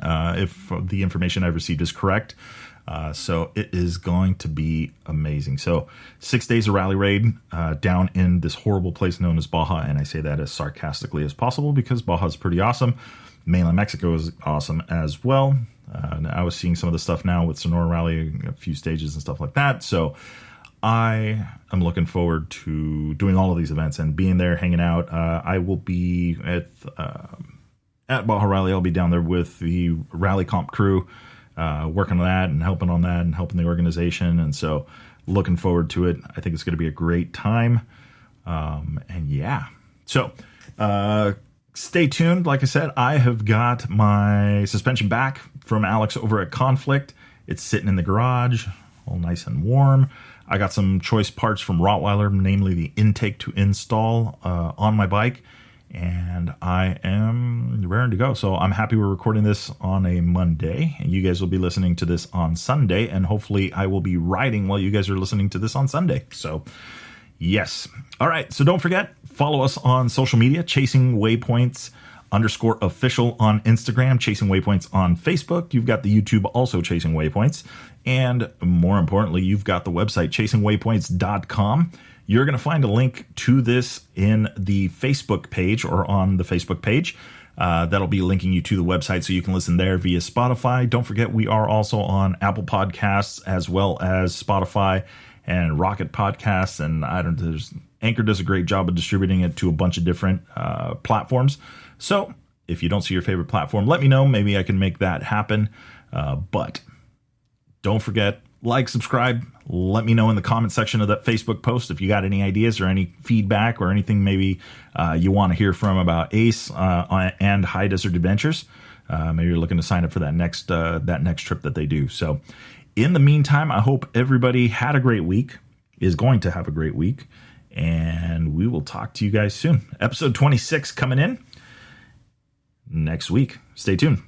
if the information I've received is correct. So it is going to be amazing. So 6 days of rally raid down in this horrible place known as Baja. And I say that as sarcastically as possible because Baja is pretty awesome. Mainland Mexico is awesome as well. I was seeing some of the stuff now with Sonora Rally, a few stages and stuff like that. So I am looking forward to doing all of these events and being there, hanging out. I will be at Baja Rally. I'll be down there with the Rally Comp crew, working on that and helping the organization. And so looking forward to it. I think it's going to be a great time. And yeah, so stay tuned. Like I said, I have got my suspension back from Alex over at Conflict. It's sitting in the garage, all nice and warm. I got some choice parts from Rottweiler, namely the intake to install on my bike, and I am raring to go. So I'm happy we're recording this on a Monday, and you guys will be listening to this on Sunday, and hopefully I will be riding while you guys are listening to this on Sunday. So yes. All right. So don't forget, follow us on social media, Chasing Waypoints _official on Instagram, Chasing Waypoints on Facebook. You've got the YouTube also Chasing Waypoints. And more importantly, you've got the website, chasingwaypoints.com. You're going to find a link to this in the Facebook page or on the Facebook page. That'll be linking you to the website so you can listen there via Spotify. Don't forget, we are also on Apple Podcasts as well as Spotify and Rocket Podcasts. And Anchor does a great job of distributing it to a bunch of different platforms. So if you don't see your favorite platform, let me know. Maybe I can make that happen. But don't forget, like, subscribe. Let me know in the comment section of that Facebook post if you got any ideas or any feedback or anything maybe you want to hear from about Ace and High Desert Adventures. Maybe you're looking to sign up for that next trip that they do. So in the meantime, I hope everybody had a great week, is going to have a great week, and we will talk to you guys soon. Episode 26 coming in next week. Stay tuned.